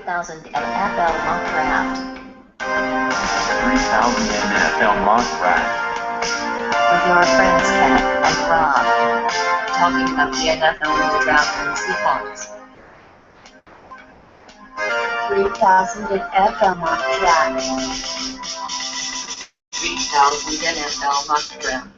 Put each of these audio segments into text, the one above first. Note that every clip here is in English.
3000 NFL mock draft. 3000 NFL mock draft. With your friends Ken and Rob. Talking about the NFL mock draft and Seahawks. 3000 NFL mock draft. 3000 NFL mock draft.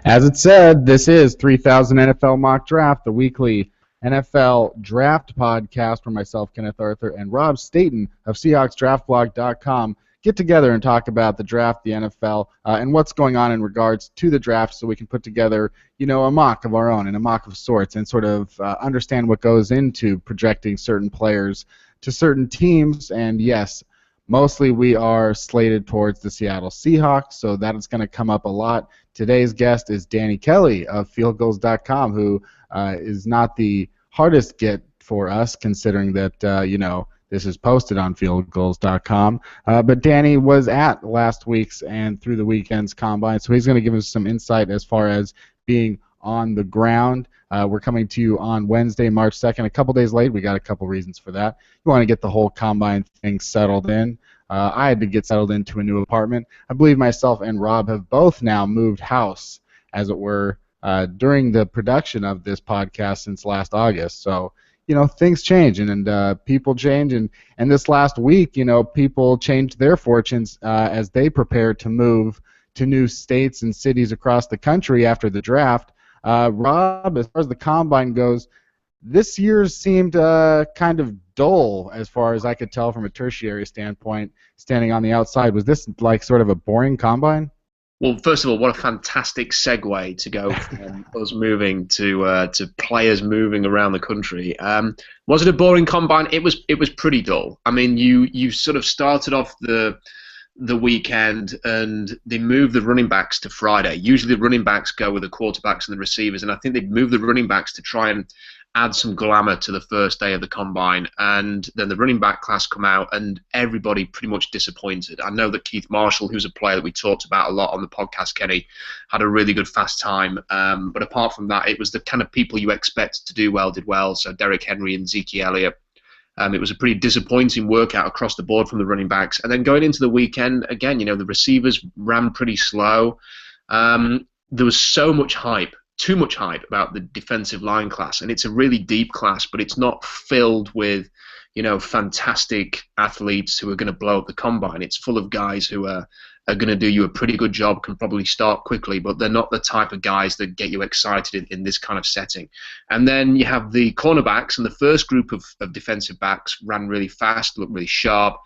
As it said, this is 3000 NFL Mock Draft, the weekly NFL Draft podcast where myself, Kenneth Arthur, and Rob Staten of SeahawksDraftBlog.com get together and talk about the draft, the NFL, and what's going on in regards to the draft so we can put together, a mock of our own and a mock of sorts and sort of understand what goes into projecting certain players to certain teams. And yes, mostly we are slated towards the Seattle Seahawks, so that is going to come up a lot. Today's guest is Danny Kelly of FieldGoals.com, who is not the hardest get for us, considering that, this is posted on FieldGoals.com. But Danny was at last week's and through the weekend's combine, so he's going to give us some insight as far as being on the ground. We're coming to you on Wednesday, March 2nd, a couple days late. We got a couple reasons for that. You want to get the whole combine thing settled in. I had to get settled into a new apartment. I believe myself and Rob have both now moved house, as it were, during the production of this podcast since last August. So, things change and people change. And this last week, people changed their fortunes as they prepared to move to new states and cities across the country after the draft. Rob, as far as the combine goes, this year seemed kind of dull as far as I could tell from a tertiary standpoint, standing on the outside. Was this like sort of a boring combine? Well, first of all, what a fantastic segue to go from us moving to players moving around the country. Was it a boring combine? It was pretty dull. I mean, you sort of started off the weekend and they moved the running backs to Friday. Usually the running backs go with the quarterbacks and the receivers, and I think they'd moved the running backs to try and add some glamour to the first day of the combine. And then the running back class come out and everybody pretty much disappointed. I know that Keith Marshall, who's a player that we talked about a lot on the podcast, Kenny, had a really good fast time. But apart from that, it was the kind of people you expect to do well did well. So Derrick Henry and Zeke Elliott. It was a pretty disappointing workout across the board from the running backs. And then going into the weekend, again, the receivers ran pretty slow. There was so much hype, too much hype about the defensive line class. And it's a really deep class, but it's not filled with, fantastic athletes who are going to blow up the combine. It's full of guys who are going to do you a pretty good job, can probably start quickly, but they're not the type of guys that get you excited in this kind of setting. And then you have the cornerbacks, and the first group of defensive backs ran really fast, looked really sharp.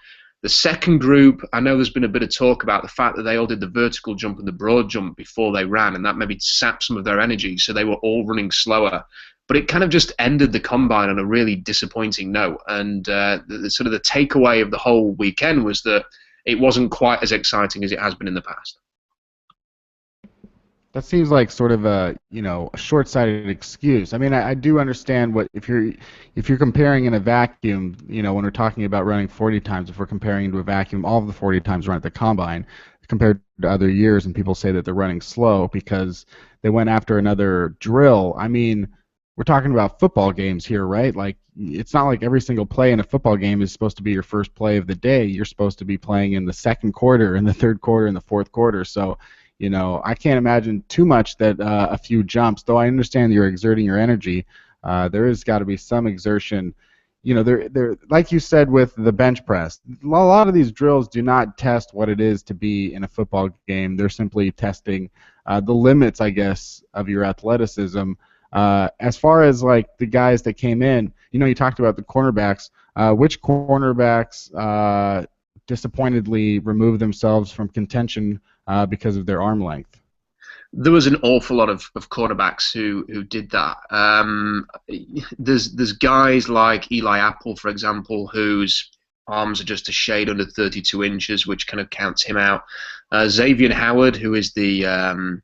The second group, I know there's been a bit of talk about the fact that they all did the vertical jump and the broad jump before they ran, and that maybe sapped some of their energy, so they were all running slower. But it kind of just ended the combine on a really disappointing note. And the sort of the takeaway of the whole weekend was that it wasn't quite as exciting as it has been in the past. That seems like sort of a short-sighted excuse. I mean, I do understand what if you're comparing in a vacuum, when we're talking about running 40 times, if we're comparing into a vacuum, all of the 40 times run at the combine compared to other years, and people say that they're running slow because they went after another drill. I mean, we're talking about football games here, right? Like, it's not like every single play in a football game is supposed to be your first play of the day. You're supposed to be playing in the second quarter, in the third quarter, in the fourth quarter. So, I can't imagine too much that a few jumps, though I understand you're exerting your energy, there has got to be some exertion. There, like you said with the bench press, a lot of these drills do not test what it is to be in a football game. They're simply testing the limits, I guess, of your athleticism. As far as like the guys that came in, you talked about the cornerbacks. Which cornerbacks disappointedly removed themselves from contention because of their arm length? There was an awful lot of cornerbacks who did that. There's guys like Eli Apple, for example, whose arms are just a shade under 32 inches, which kind of counts him out. Xavier Howard, who is the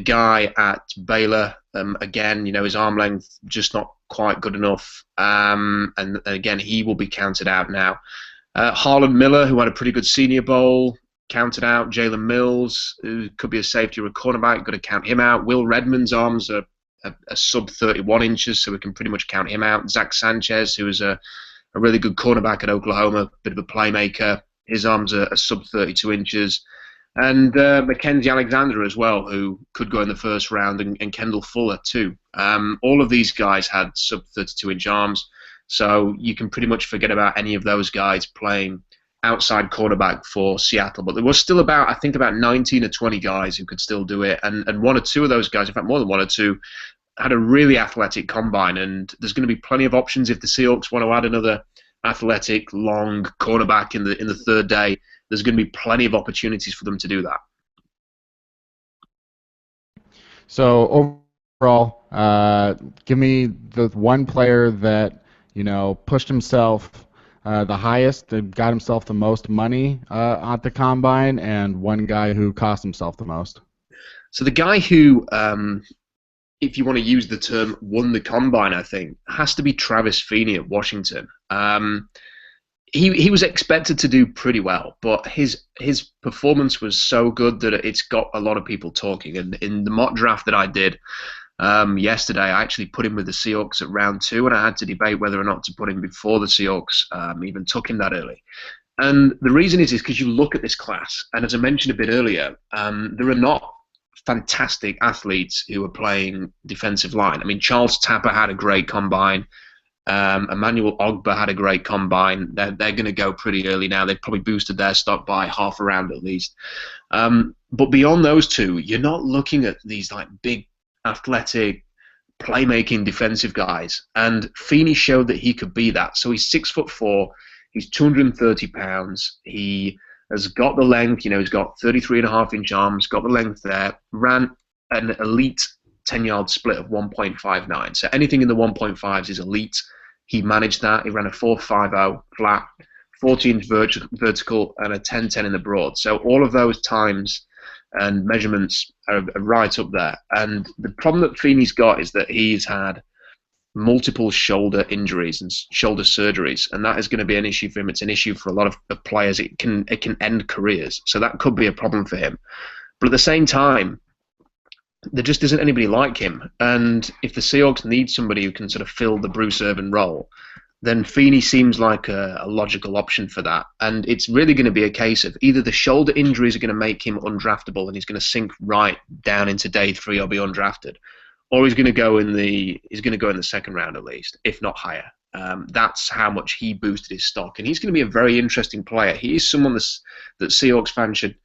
guy at Baylor, again, his arm length just not quite good enough, and again, he will be counted out now. Harlan Miller, who had a pretty good Senior Bowl, counted out. Jalen Mills, who could be a safety or a cornerback, got to count him out. Will Redmond's arms are a sub 31 inches, so we can pretty much count him out. Zach Sanchez, who is a a really good cornerback at Oklahoma, bit of a playmaker. His arms are sub 32 inches. And Mackenzie Alexander as well, who could go in the first round, and Kendall Fuller too. All of these guys had sub 32-inch arms, so you can pretty much forget about any of those guys playing outside quarterback for Seattle. But there was still about 19 or 20 guys who could still do it, and one or two of those guys, in fact more than one or two, had a really athletic combine. And there's going to be plenty of options if the Seahawks want to add another athletic, long cornerback in the third day. There's going to be plenty of opportunities for them to do that. So overall, give me the one player that pushed himself the highest, that got himself the most money at the combine, and one guy who cost himself the most. So the guy who, if you want to use the term, won the combine, I think, has to be Travis Feeney at Washington. He was expected to do pretty well, but his performance was so good that it's got a lot of people talking. And in the mock draft that I did yesterday, I actually put him with the Seahawks at round 2, and I had to debate whether or not to put him before the Seahawks even took him that early. And the reason is because you look at this class, and as I mentioned a bit earlier, there are not fantastic athletes who are playing defensive line. I mean, Charles Tapper had a great combine. Emmanuel Ogba had a great combine. They're going to go pretty early now. They've probably boosted their stock by half a round at least. But beyond those two, you're not looking at these like big, athletic, playmaking defensive guys. And Feeney showed that he could be that. So he's 6'4", he's 230 pounds. He has got the length. He's got 33.5-inch arms. Got the length there. Ran an elite 10-yard split of 1.59. So anything in the 1.5s is elite. He managed that. He ran a 4.50 flat, 40-inch vertical, and a 10.10 in the broad. So all of those times and measurements are right up there. And the problem that Feeney's got is that he's had multiple shoulder injuries and shoulder surgeries, and that is going to be an issue for him. It's an issue for a lot of players. It can end careers. So that could be a problem for him. But at the same time, there just isn't anybody like him. And if the Seahawks need somebody who can sort of fill the Bruce Irvin role, then Feeney seems like a logical option for that. And it's really going to be a case of either the shoulder injuries are going to make him undraftable and he's going to sink right down into day 3 or be undrafted, or he's going to go in the second round at least, if not higher. That's how much he boosted his stock. And he's going to be a very interesting player. He is someone that Seahawks fans should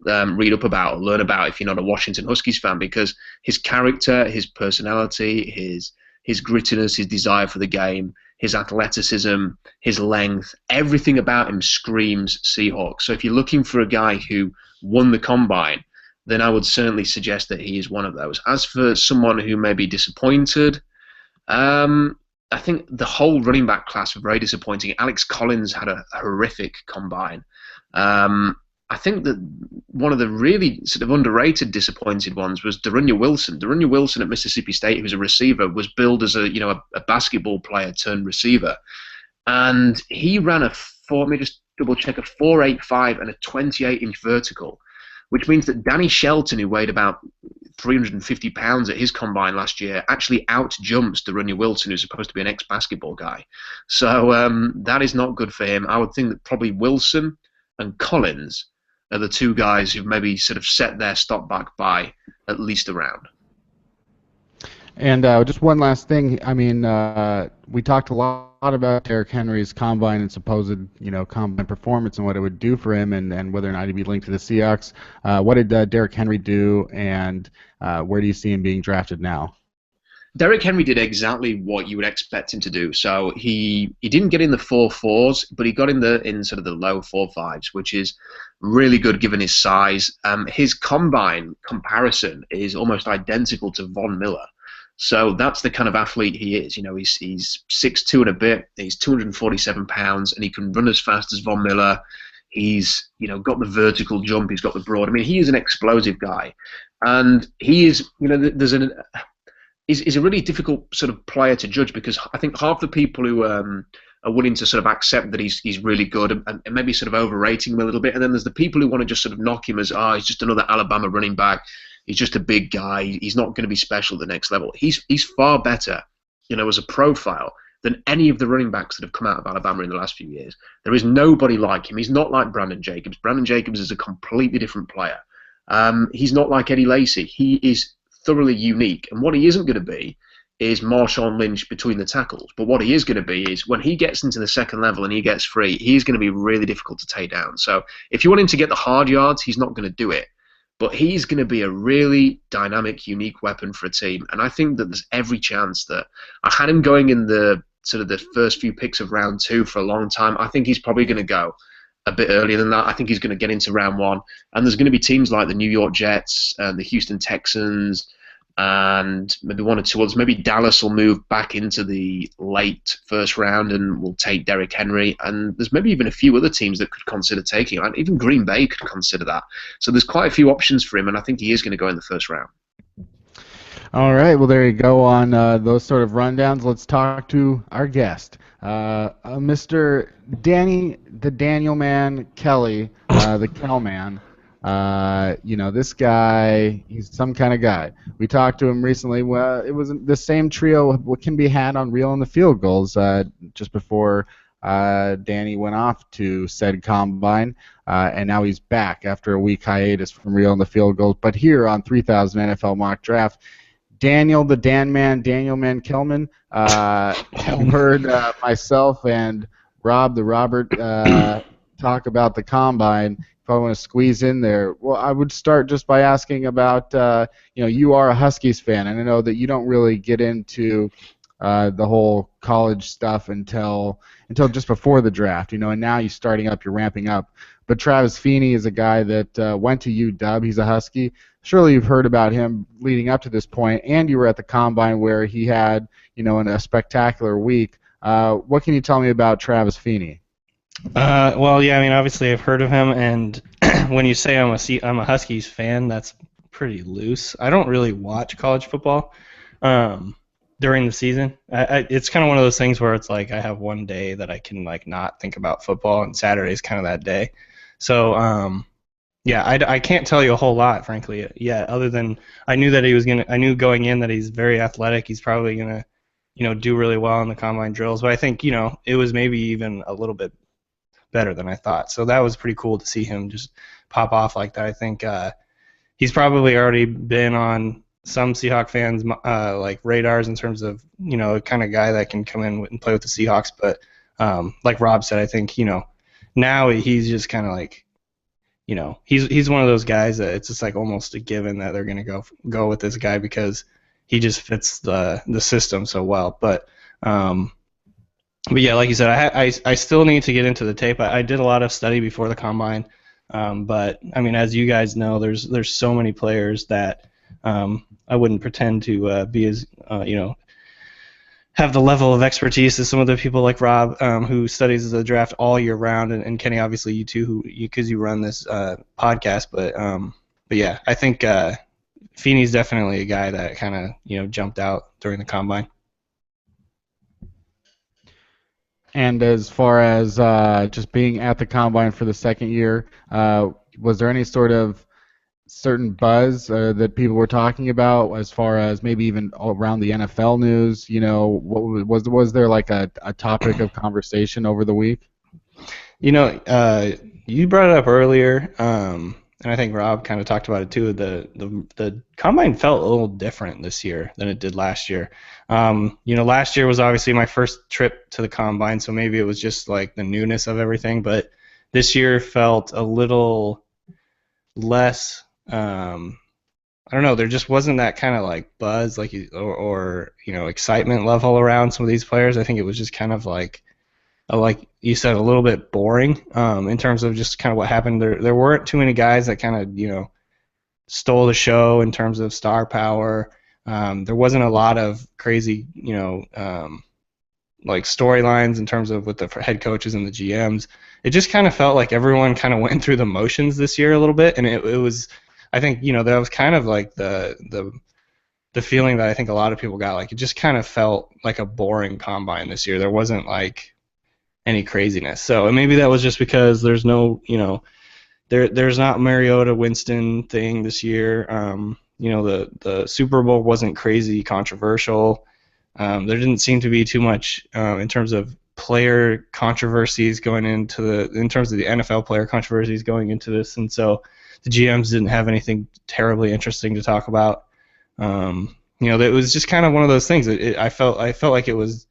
read up about or learn about if you're not a Washington Huskies fan, because his character, his personality, his grittiness, his desire for the game, his athleticism, his length, everything about him screams Seahawks. So if you're looking for a guy who won the combine, then I would certainly suggest that he is one of those. As for someone who may be disappointed, I think the whole running back class was very disappointing. Alex Collins had a horrific combine. I think that one of the really sort of underrated, disappointed ones was Darunya Wilson. Darunya Wilson at Mississippi State, who was a receiver, was billed as a basketball player turned receiver, and he ran let me just double check, a 4.85 and a 28-inch vertical, which means that Danny Shelton, who weighed about 350 pounds at his combine last year, actually out-jumps Darunya Wilson, who's supposed to be an ex-basketball guy. So that is not good for him. I would think that probably Wilson and Collins are the two guys who've maybe sort of set their stock back by at least a round. And just one last thing. I mean, we talked a lot about Derrick Henry's combine and supposed, combine performance and what it would do for him, and whether or not he'd be linked to the Seahawks. What did Derrick Henry do, and where do you see him being drafted now? Derrick Henry did exactly what you would expect him to do. So he didn't get in the 4.4s, but he got in sort of the low 4.5s, which is really good given his size. His combine comparison is almost identical to Von Miller. So that's the kind of athlete he is. He's 6'2" and a bit. He's 247 pounds, and he can run as fast as Von Miller. He's got the vertical jump. He's got the broad. I mean, he is an explosive guy, and he is. Is a really difficult sort of player to judge, because I think half the people who are willing to sort of accept that he's really good and maybe sort of overrating him a little bit, and then there's the people who want to just sort of knock him as he's just another Alabama running back. He's just a big guy. He's not going to be special at the next level. He's far better, as a profile than any of the running backs that have come out of Alabama in the last few years. There is nobody like him. He's not like Brandon Jacobs. Brandon Jacobs is a completely different player. He's not like Eddie Lacy. He is thoroughly unique. And what he isn't going to be is Marshawn Lynch between the tackles. But what he is going to be is when he gets into the second level and he gets free, he's going to be really difficult to take down. So if you want him to get the hard yards, he's not going to do it. But he's going to be a really dynamic, unique weapon for a team. And I think that there's every chance that I had him going in the sort of the first few picks of round 2 for a long time. I think he's probably going to go a bit earlier than that. I think he's going to get into round 1. And there's going to be teams like the New York Jets and the Houston Texans and maybe one or two others. Maybe Dallas will move back into the late first round and will take Derrick Henry. And there's maybe even a few other teams that could consider taking him. Even Green Bay could consider that. So there's quite a few options for him, and I think he is going to go in the first round. All right, well, there you go on those sort of rundowns. Let's talk to our guest, Mr. Danny, the Daniel Man Kelly, the Kel Man. This guy, he's some kind of guy. We talked to him recently. Well, it was the same trio what can be had on Reel in the Field Goals just before Danny went off to said combine, and now he's back after a week hiatus from Reel in the Field Goals. But here on 3000 NFL Mock Draft, Daniel, the Dan Man, Daniel Man Kelman, heard myself and Rob, the Robert, talk about the combine. If I want to squeeze in there, well, I would start just by asking about, you are a Huskies fan, and I know that you don't really get into the whole college stuff until just before the draft, and now you're starting up, you're ramping up. But Travis Feeney is a guy that went to UW. He's a Husky. Surely you've heard about him leading up to this point, and you were at the combine where he had, in a spectacular week. What can you tell me about Travis Feeney? Well, yeah, I mean, obviously I've heard of him, and when you say I'm a Huskies fan, that's pretty loose. I don't really watch college football during the season. It's kind of one of those things where it's like I have one day that I can not think about football, and Saturday's kind of that day. So I can't tell you a whole lot, frankly, yet, other than I knew going in that he's very athletic. He's probably gonna do really well in the combine drills, but I think it was maybe even a little bit better than I thought. So that was pretty cool to see him just pop off like that. I think he's probably already been on some Seahawk fans' radars in terms of the kind of guy that can come in and play with the Seahawks. But like Rob said, I think now he's just kind of he's one of those guys that it's just almost a given that they're going to go with this guy because he just fits the system so well. But yeah, like you said, I still need to get into the tape. I did a lot of study before the combine, but I mean, as you guys know, there's so many players that I wouldn't pretend to be as have the level of expertise as some of the people like Rob, who studies the draft all year round, and Kenny, obviously you too, because you run this podcast. But yeah, I think Feeney's definitely a guy that kind of jumped out during the combine. And as far as just being at the combine for the second year, was there any sort of certain buzz that people were talking about as far as maybe even around the NFL news? What was there a topic of conversation over the week? You brought it up earlier, and I think Rob kind of talked about it too. The combine felt a little different this year than it did last year. Last year was obviously my first trip to the combine, so maybe it was just the newness of everything. But this year felt a little less. I don't know. There just wasn't that kind of buzz, or excitement level around some of these players. I think it was just kind of like you said, a little bit boring in terms of just kind of what happened. There weren't too many guys that kind of stole the show in terms of star power. There wasn't a lot of crazy storylines in terms of with the head coaches and the GMs. It just kind of felt like everyone kind of went through the motions this year a little bit, and it was, I think, that was kind of the feeling that I think a lot of people got. It just kind of felt like a boring combine this year. There wasn't any craziness. So maybe that was just because there's no, there's not Mariota Winston thing this year. The Super Bowl wasn't crazy controversial. There didn't seem to be too much in terms of player controversies going into in terms of the NFL player controversies going into this, and so the GMs didn't have anything terribly interesting to talk about. It was just kind of one of those things. I felt like it was,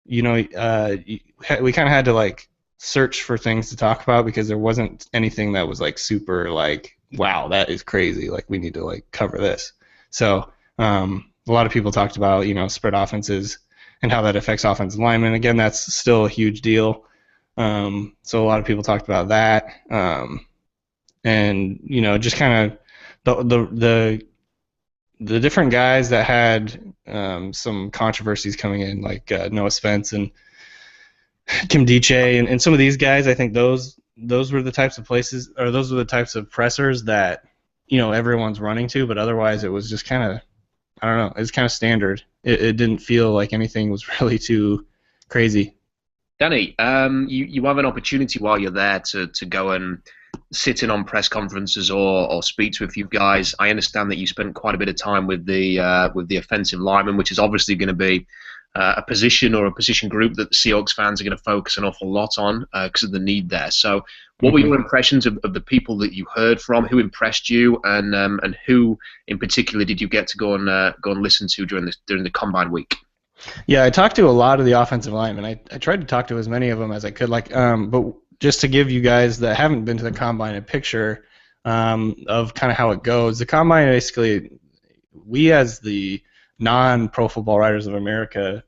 we kind of had to like search for things to talk about because there wasn't anything that was like super like, wow, that is crazy. Like we need to like cover this. So a lot of people talked about spread offenses and how that affects offensive linemen. Again, that's still a huge deal. So a lot of people talked about that. And just kind of the different guys that had some controversies coming in, like Noah Spence and Kim Diche, and some of these guys. I think those were the types of places, or those were the types of pressers that everyone's running to. But otherwise, it was just kind of, I don't know, it was kind of standard. It didn't feel like anything was really too crazy. Danny, you have an opportunity while you're there to go and sit in on press conferences or speak to a few guys. I understand that you spent quite a bit of time with the offensive lineman, which is obviously going to be a position or a position group that the Seahawks fans are going to focus an awful lot on because of the need there. So what were your impressions of the people that you heard from? Who impressed you, and who in particular did you get to go and listen to during the Combine week? Yeah, I talked to a lot of the offensive linemen. I tried to talk to as many of them as I could. But just to give you guys that haven't been to the Combine a picture of kind of how it goes, the Combine basically, we as the non-Pro Football Writers of America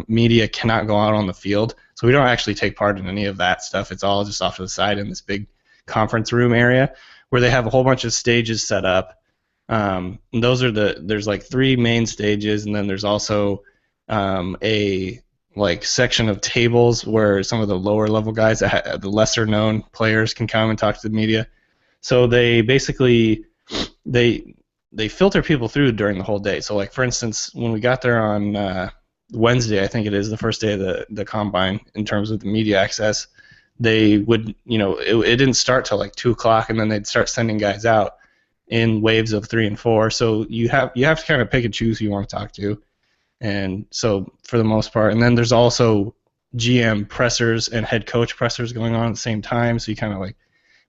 media cannot go out on the field, so we don't actually take part in any of that stuff. It's all just off to the side in this big conference room area where they have a whole bunch of stages set up. And those are there's like 3 main stages, and then there's also a like section of tables where some of the lower level guys, the lesser known players, can come and talk to the media. So they basically they filter people through during the whole day. So like for instance, when we got there on Wednesday, I think it is the first day of the Combine in terms of the media access, they would it didn't start till like 2:00, and then they'd start sending guys out in waves of 3 and 4. So you have to kind of pick and choose who you want to talk to. And so for the most part, and then there's also GM pressers and head coach pressers going on at the same time. So you kind of like,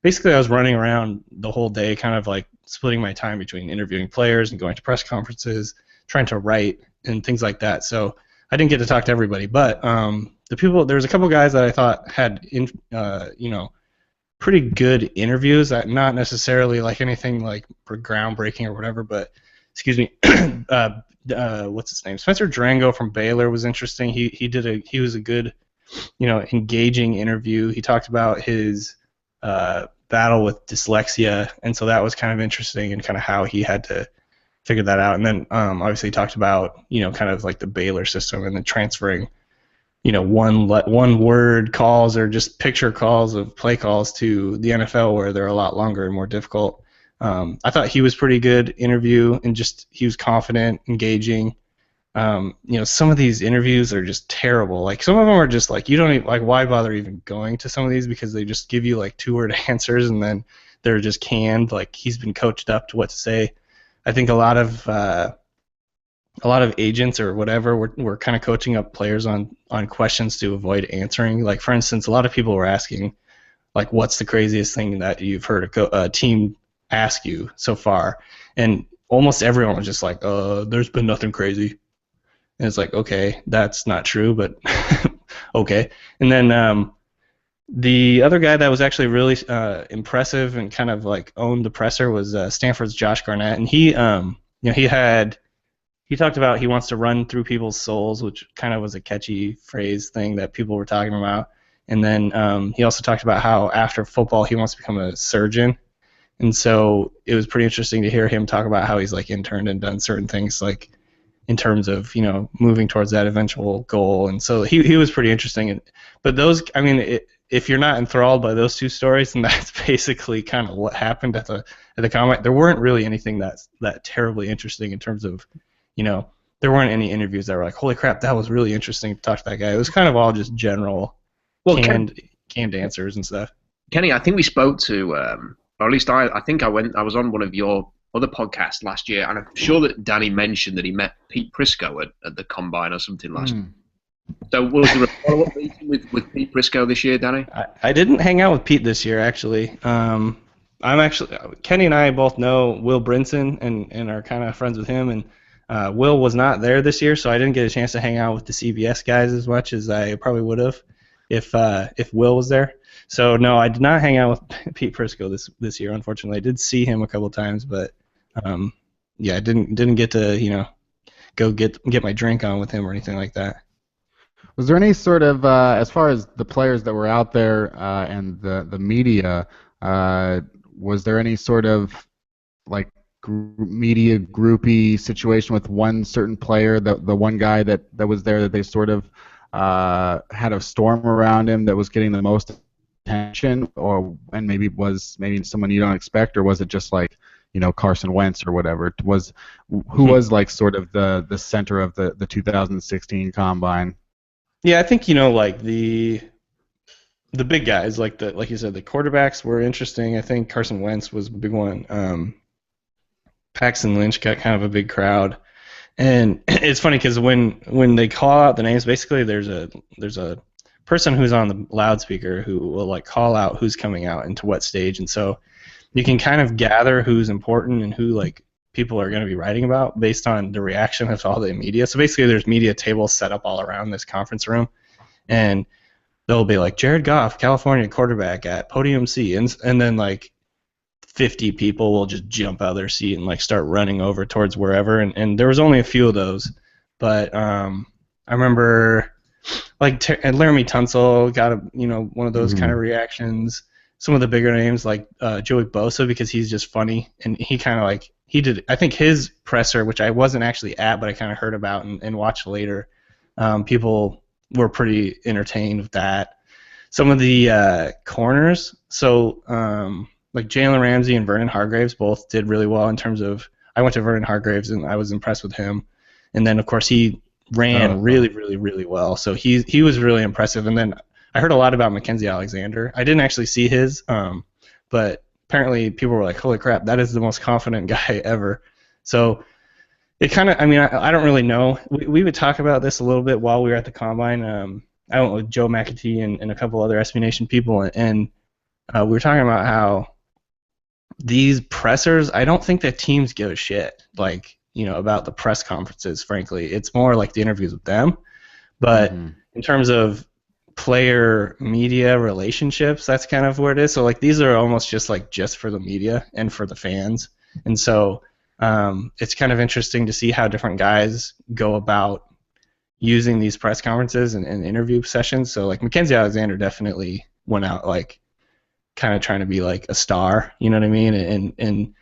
basically I was running around the whole day, kind of like splitting my time between interviewing players and going to press conferences, trying to write and things like that. So I didn't get to talk to everybody, but there's a couple guys that I thought had pretty good interviews. Not necessarily like anything like groundbreaking or whatever, but excuse me. What's his name? Spencer Drango from Baylor was interesting. He was a good, engaging interview. He talked about his battle with dyslexia, and so that was kind of interesting and kind of how he had to figure that out. And then obviously he talked about kind of like the Baylor system and then transferring one word calls or just picture calls of play calls to the NFL where they're a lot longer and more difficult. I thought he was pretty good interview, and just he was confident, engaging. Some of these interviews are just terrible. Like some of them are just like you don't even, like, why bother even going to some of these, because they just give you like 2-word answers and then they're just canned. Like he's been coached up to what to say. I think a lot of agents or whatever were kind of coaching up players on questions to avoid answering. Like for instance, a lot of people were asking like, what's the craziest thing that you've heard a team ask you so far, and almost everyone was just like, there's been nothing crazy. And it's like, okay, that's not true, but okay. And then the other guy that was actually really impressive and kind of like owned the presser was Stanford's Josh Garnett, and he talked about he wants to run through people's souls, which kind of was a catchy phrase thing that people were talking about. And then he also talked about how after football he wants to become a surgeon. And so it was pretty interesting to hear him talk about how he's like interned and done certain things like in terms of moving towards that eventual goal. And so he was pretty interesting. But those, I mean, if you're not enthralled by those two stories, then that's basically kind of what happened at the Combine. There weren't really anything that terribly interesting in terms of there weren't any interviews that were like, holy crap, that was really interesting to talk to that guy. It was kind of all just general canned answers and stuff. Kenny, I think we spoke to. Or at least I think I was on one of your other podcast last year, and I'm sure that Danny mentioned that he met Pete Prisco at the Combine or something last year. So was there a follow-up meeting with Pete Prisco this year, Danny? I didn't hang out with Pete this year, actually. Kenny and I both know Will Brinson and are kind of friends with him, and Will was not there this year, so I didn't get a chance to hang out with the CBS guys as much as I probably would have if Will was there. So no, I did not hang out with Pete Prisco this year. Unfortunately, I did see him a couple times, but yeah, I didn't get to go get my drink on with him or anything like that. Was there any sort of, as far as the players that were out there and the media, was there any sort of like media groupie situation with one certain player, the one guy that was there that they sort of had a storm around him that was getting the most attention, and maybe someone you don't expect, or was it just like Carson Wentz or whatever? Who was like sort of the center of the 2016 Combine? Yeah, I think like the big guys, like you said, the quarterbacks were interesting. I think Carson Wentz was a big one. Paxton Lynch got kind of a big crowd, and it's funny because when they call out the names, basically there's a person who's on the loudspeaker who will like call out who's coming out into what stage, and so you can kind of gather who's important and who like people are going to be writing about based on the reaction of all the media. So basically there's media tables set up all around this conference room, and they'll be like Jared Goff, California quarterback at Podium C, and then like 50 people will just jump out of their seat and like start running over towards wherever, and there was only a few of those, but I remember like Laramie Tunsil got one of those kind of reactions. Some of the bigger names like Joey Bosa, because he's just funny, and he kind of like he did. I think his presser, which I wasn't actually at, but I kind of heard about and watched later. People were pretty entertained with that. Some of the corners, so like Jalen Ramsey and Vernon Hargraves both did really well in terms of. I went to Vernon Hargraves and I was impressed with him, and then of course he ran really, really, really well. So he was really impressive, and then. I heard a lot about Mackenzie Alexander. I didn't actually see his, but apparently people were like, holy crap, that is the most confident guy ever. So it kind of, I don't really know. We would talk about this a little bit while we were at the Combine. I went with Joe McAtee and a couple other SB Nation people, and we were talking about how these pressers, I don't think that teams give a shit, about the press conferences, frankly. It's more like the interviews with them. But in terms of player media relationships, that's kind of where it is. So like these are almost just for the media and for the fans, and so it's kind of interesting to see how different guys go about using these press conferences and interview sessions. So like Mackenzie Alexander definitely went out like kind of trying to be like a star, you know what I mean, and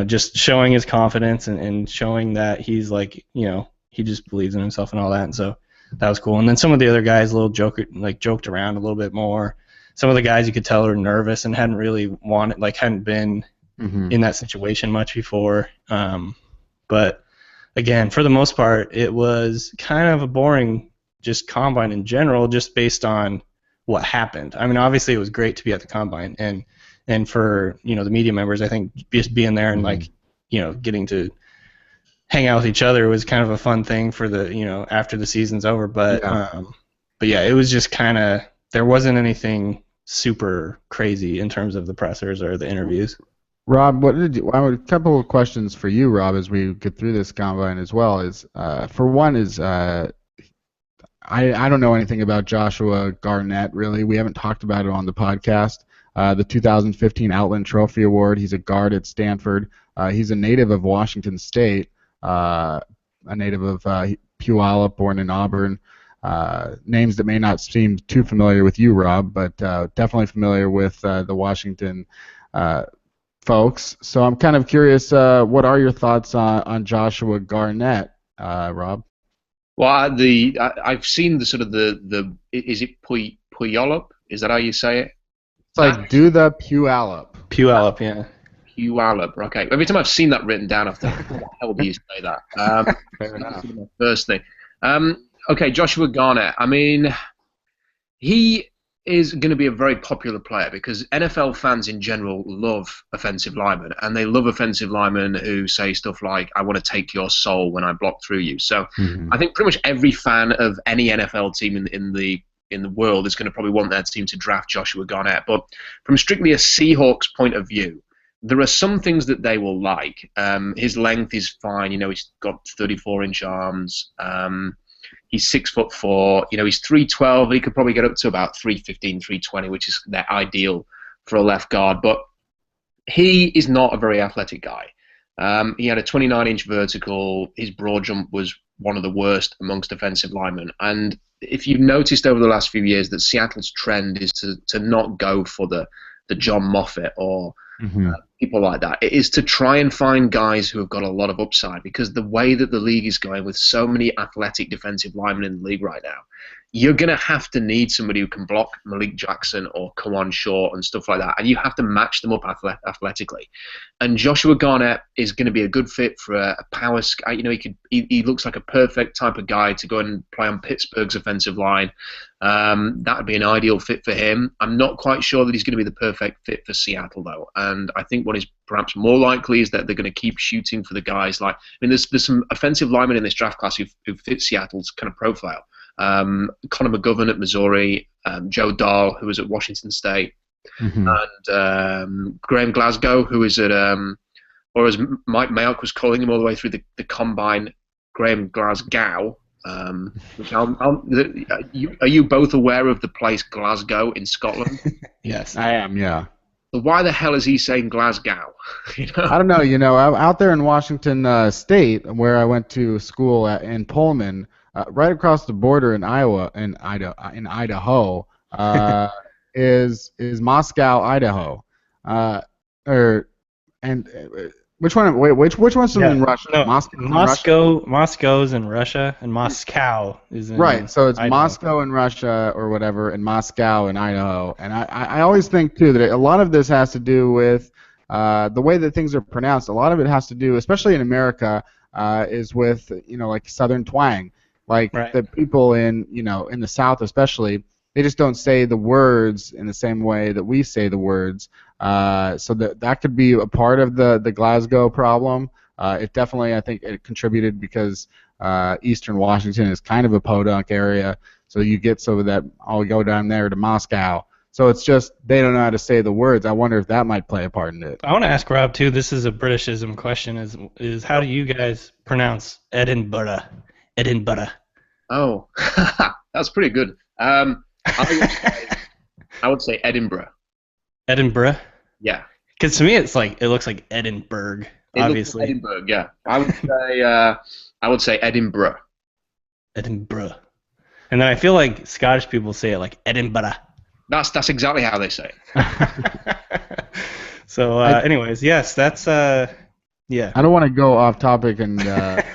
just showing his confidence and showing that he's like he just believes in himself and all that, and so that was cool. And then some of the other guys joked around a little bit more. Some of the guys you could tell were nervous and hadn't really hadn't been in that situation much before. But again, for the most part, it was kind of a boring just Combine in general, just based on what happened. Obviously it was great to be at the Combine, and for the media members, I think just being there and getting to hang out with each other was kind of a fun thing for the after the season's over, but yeah, it was just kind of, there wasn't anything super crazy in terms of the pressers or the interviews. Rob, I have a couple of questions for you, Rob, as we get through this Combine as well. For one I don't know anything about Joshua Garnett, really. We haven't talked about it on the podcast. The 2015 Outland Trophy Award, he's a guard at Stanford. He's a native of Washington State. A native of Puyallup, born in Auburn. Names that may not seem too familiar with you, Rob, but definitely familiar with the Washington folks. So I'm kind of curious, what are your thoughts on Joshua Garnett, Rob? Well, I've seen the sort of the is it Puyallup? Is that how you say it? It's like do the Puyallup. Puyallup, yeah. Puyallup. Okay. Every time I've seen that written down, I've thought, what the hell do you say that? Fair enough. First thing. Okay, Joshua Garnett. He is going to be a very popular player because NFL fans in general love offensive linemen, and they love offensive linemen who say stuff like, "I want to take your soul when I block through you." So I think pretty much every fan of any NFL team in the world is going to probably want their team to draft Joshua Garnett. But from strictly a Seahawks point of view, there are some things that they will like. His length is fine. He's got 34-inch arms. He's 6'4". He's 312. He could probably get up to about 315, 320, which is their ideal for a left guard. But he is not a very athletic guy. He had a 29-inch vertical. His broad jump was one of the worst amongst defensive linemen. And if you've noticed over the last few years that Seattle's trend is to not go for the John Moffitt or people like that. It is to try and find guys who have got a lot of upside, because the way that the league is going with so many athletic defensive linemen in the league right now, you're going to have to need somebody who can block Malik Jackson or Kawan Shaw and stuff like that, and you have to match them up athletically. And Joshua Garnett is going to be a good fit for a power. He looks like a perfect type of guy to go and play on Pittsburgh's offensive line. That would be an ideal fit for him. I'm not quite sure that he's going to be the perfect fit for Seattle, though. And I think what is perhaps more likely is that they're going to keep shooting for the guys like. There's some offensive linemen in this draft class who fit Seattle's kind of profile. Connor McGovern at Missouri, Joe Dahl, who was at Washington State, and Graham Glasgow, who is at, or as Mike Mayock was calling him all the way through the combine, Graham Glasgow. Which are you both aware of the place Glasgow in Scotland? Yes, I am. Yeah. So why the hell is he saying Glasgow? I don't know. I'm out there in Washington State, where I went to school in Pullman. Right across the border in Idaho, is Moscow, Idaho, which one? Wait, which one's in Russia? No, Moscow. Moscow's in Russia, and Moscow is in right. So it's Idaho. Moscow in Russia or whatever, and Moscow in Idaho. And I always think too that a lot of this has to do with the way that things are pronounced. A lot of it has to do, especially in America, is with like Southern twang. Like the people in the South especially, they just don't say the words in the same way that we say the words. So that could be a part of the Glasgow problem. It definitely, I think, it contributed because Eastern Washington is kind of a podunk area. So you get some of that. I'll go down there to Moscow. So it's just they don't know how to say the words. I wonder if that might play a part in it. I want to ask Rob too. This is a Britishism question. Is how do you guys pronounce Edinburgh? Edinburgh. Oh, that's pretty good. I would say Edinburgh. Edinburgh. Yeah. Because to me, it looks like Edinburgh. Obviously. Like Edinburgh. Yeah. I would say Edinburgh. Edinburgh. And then I feel like Scottish people say it like Edinburgh. That's exactly how they say it. So, anyways, yes, that's yeah. I don't want to go off topic and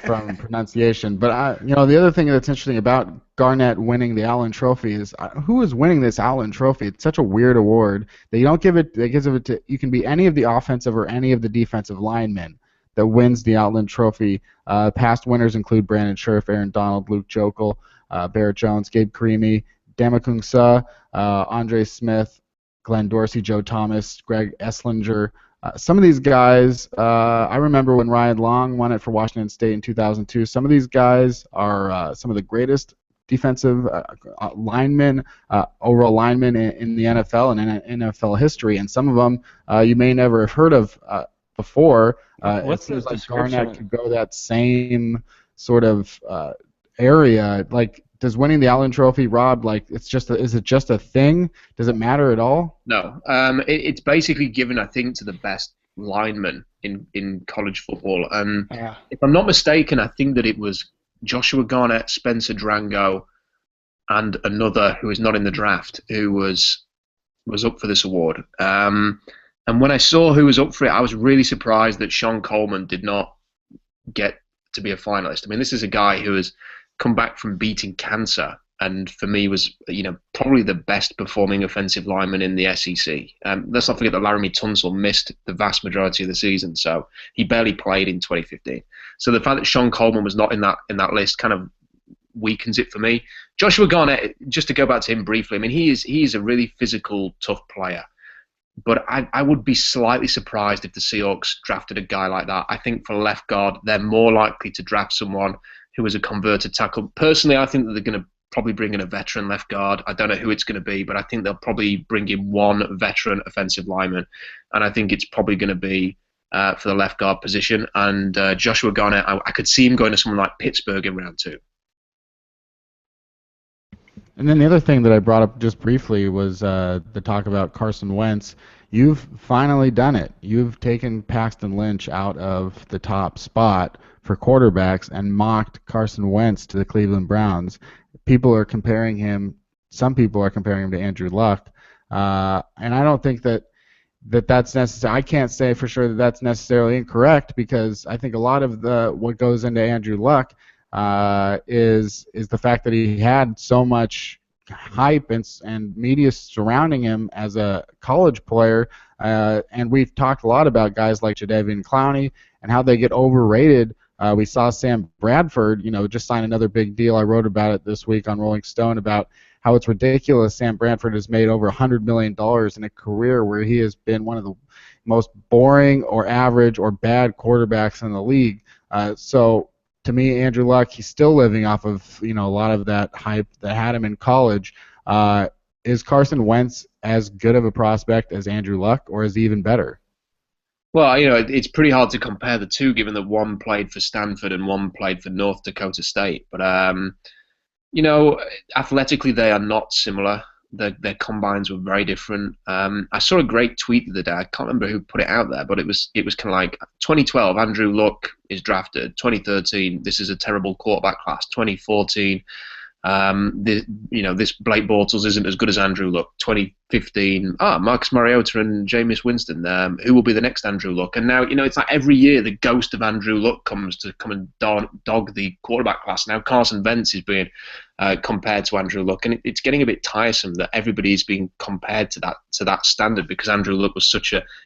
from pronunciation, but the other thing that's interesting about Garnett winning the Allen Trophy is who is winning this Allen Trophy? It's such a weird award that you don't give it. They give it to you can be any of the offensive or any of the defensive linemen that wins the Allen Trophy. Past winners include Brandon Scherf, Aaron Donald, Luke Jokel, Barrett Jones, Gabe Carimi, Damakung Suh, Andre Smith, Glenn Dorsey, Joe Thomas, Greg Esslinger. Some of these guys, I remember when Ryan Long won it for Washington State in 2002. Some of these guys are some of the greatest defensive linemen, overall linemen in the NFL and in NFL history, and some of them you may never have heard of before. What's it seems the like description? Garnett could go that same sort of area. Like, does winning the Allen Trophy, Rob, like is it just a thing? Does it matter at all? No. It's basically given, I think, to the best linemen in college football. And if I'm not mistaken, I think that it was Joshua Garnett, Spencer Drango, and another who is not in the draft who was up for this award. And when I saw who was up for it, I was really surprised that Sean Coleman did not get to be a finalist. I mean, this is a guy who has come back from beating cancer, and for me was probably the best performing offensive lineman in the SEC. Let's not forget that Laramie Tunsil missed the vast majority of the season, so he barely played in 2015. So the fact that Sean Coleman was not in that list kind of weakens it for me. Joshua Garnett, just to go back to him briefly, I mean, he is a really physical, tough player. But I would be slightly surprised if the Seahawks drafted a guy like that. I think for left guard, they're more likely to draft someone who is a converted tackle. Personally, I think that they're going to probably bring in a veteran left guard. I don't know who it's going to be, but I think they'll probably bring in one veteran offensive lineman. And I think it's probably going to be for the left guard position. And Joshua Garnett, I could see him going to someone like Pittsburgh in round 2. And then the other thing that I brought up just briefly was the talk about Carson Wentz. You've finally done it. You've taken Paxton Lynch out of the top spot for quarterbacks and mocked Carson Wentz to the Cleveland Browns. People are comparing him. Some people are comparing him to Andrew Luck, and I don't think that's necessary. I can't say for sure that that's necessarily incorrect, because I think a lot of what goes into Andrew Luck is the fact that he had so much hype and media surrounding him as a college player, and we've talked a lot about guys like Jadeveon Clowney and how they get overrated. We saw Sam Bradford, just sign another big deal. I wrote about it this week on Rolling Stone about how it's ridiculous. Sam Bradford has made over $100 million in a career where he has been one of the most boring or average or bad quarterbacks in the league. So to me, Andrew Luck, he's still living off of a lot of that hype that had him in college. Is Carson Wentz as good of a prospect as Andrew Luck, or is he even better? Well, it's pretty hard to compare the two, given that one played for Stanford and one played for North Dakota State. But athletically they are not similar. Their combines were very different. I saw a great tweet the other day. I can't remember who put it out there, but it was kind of like 2012, Andrew Luck is drafted. 2013, this is a terrible quarterback class. 2014, this Blake Bortles isn't as good as Andrew Luck. 2015, Marcus Mariota and Jameis Winston. Who will be the next Andrew Luck? And now, it's like every year the ghost of Andrew Luck comes to come and dog the quarterback class. Now Carson Wentz is being compared to Andrew Luck, and it's getting a bit tiresome that everybody is being compared to that standard, because Andrew Luck was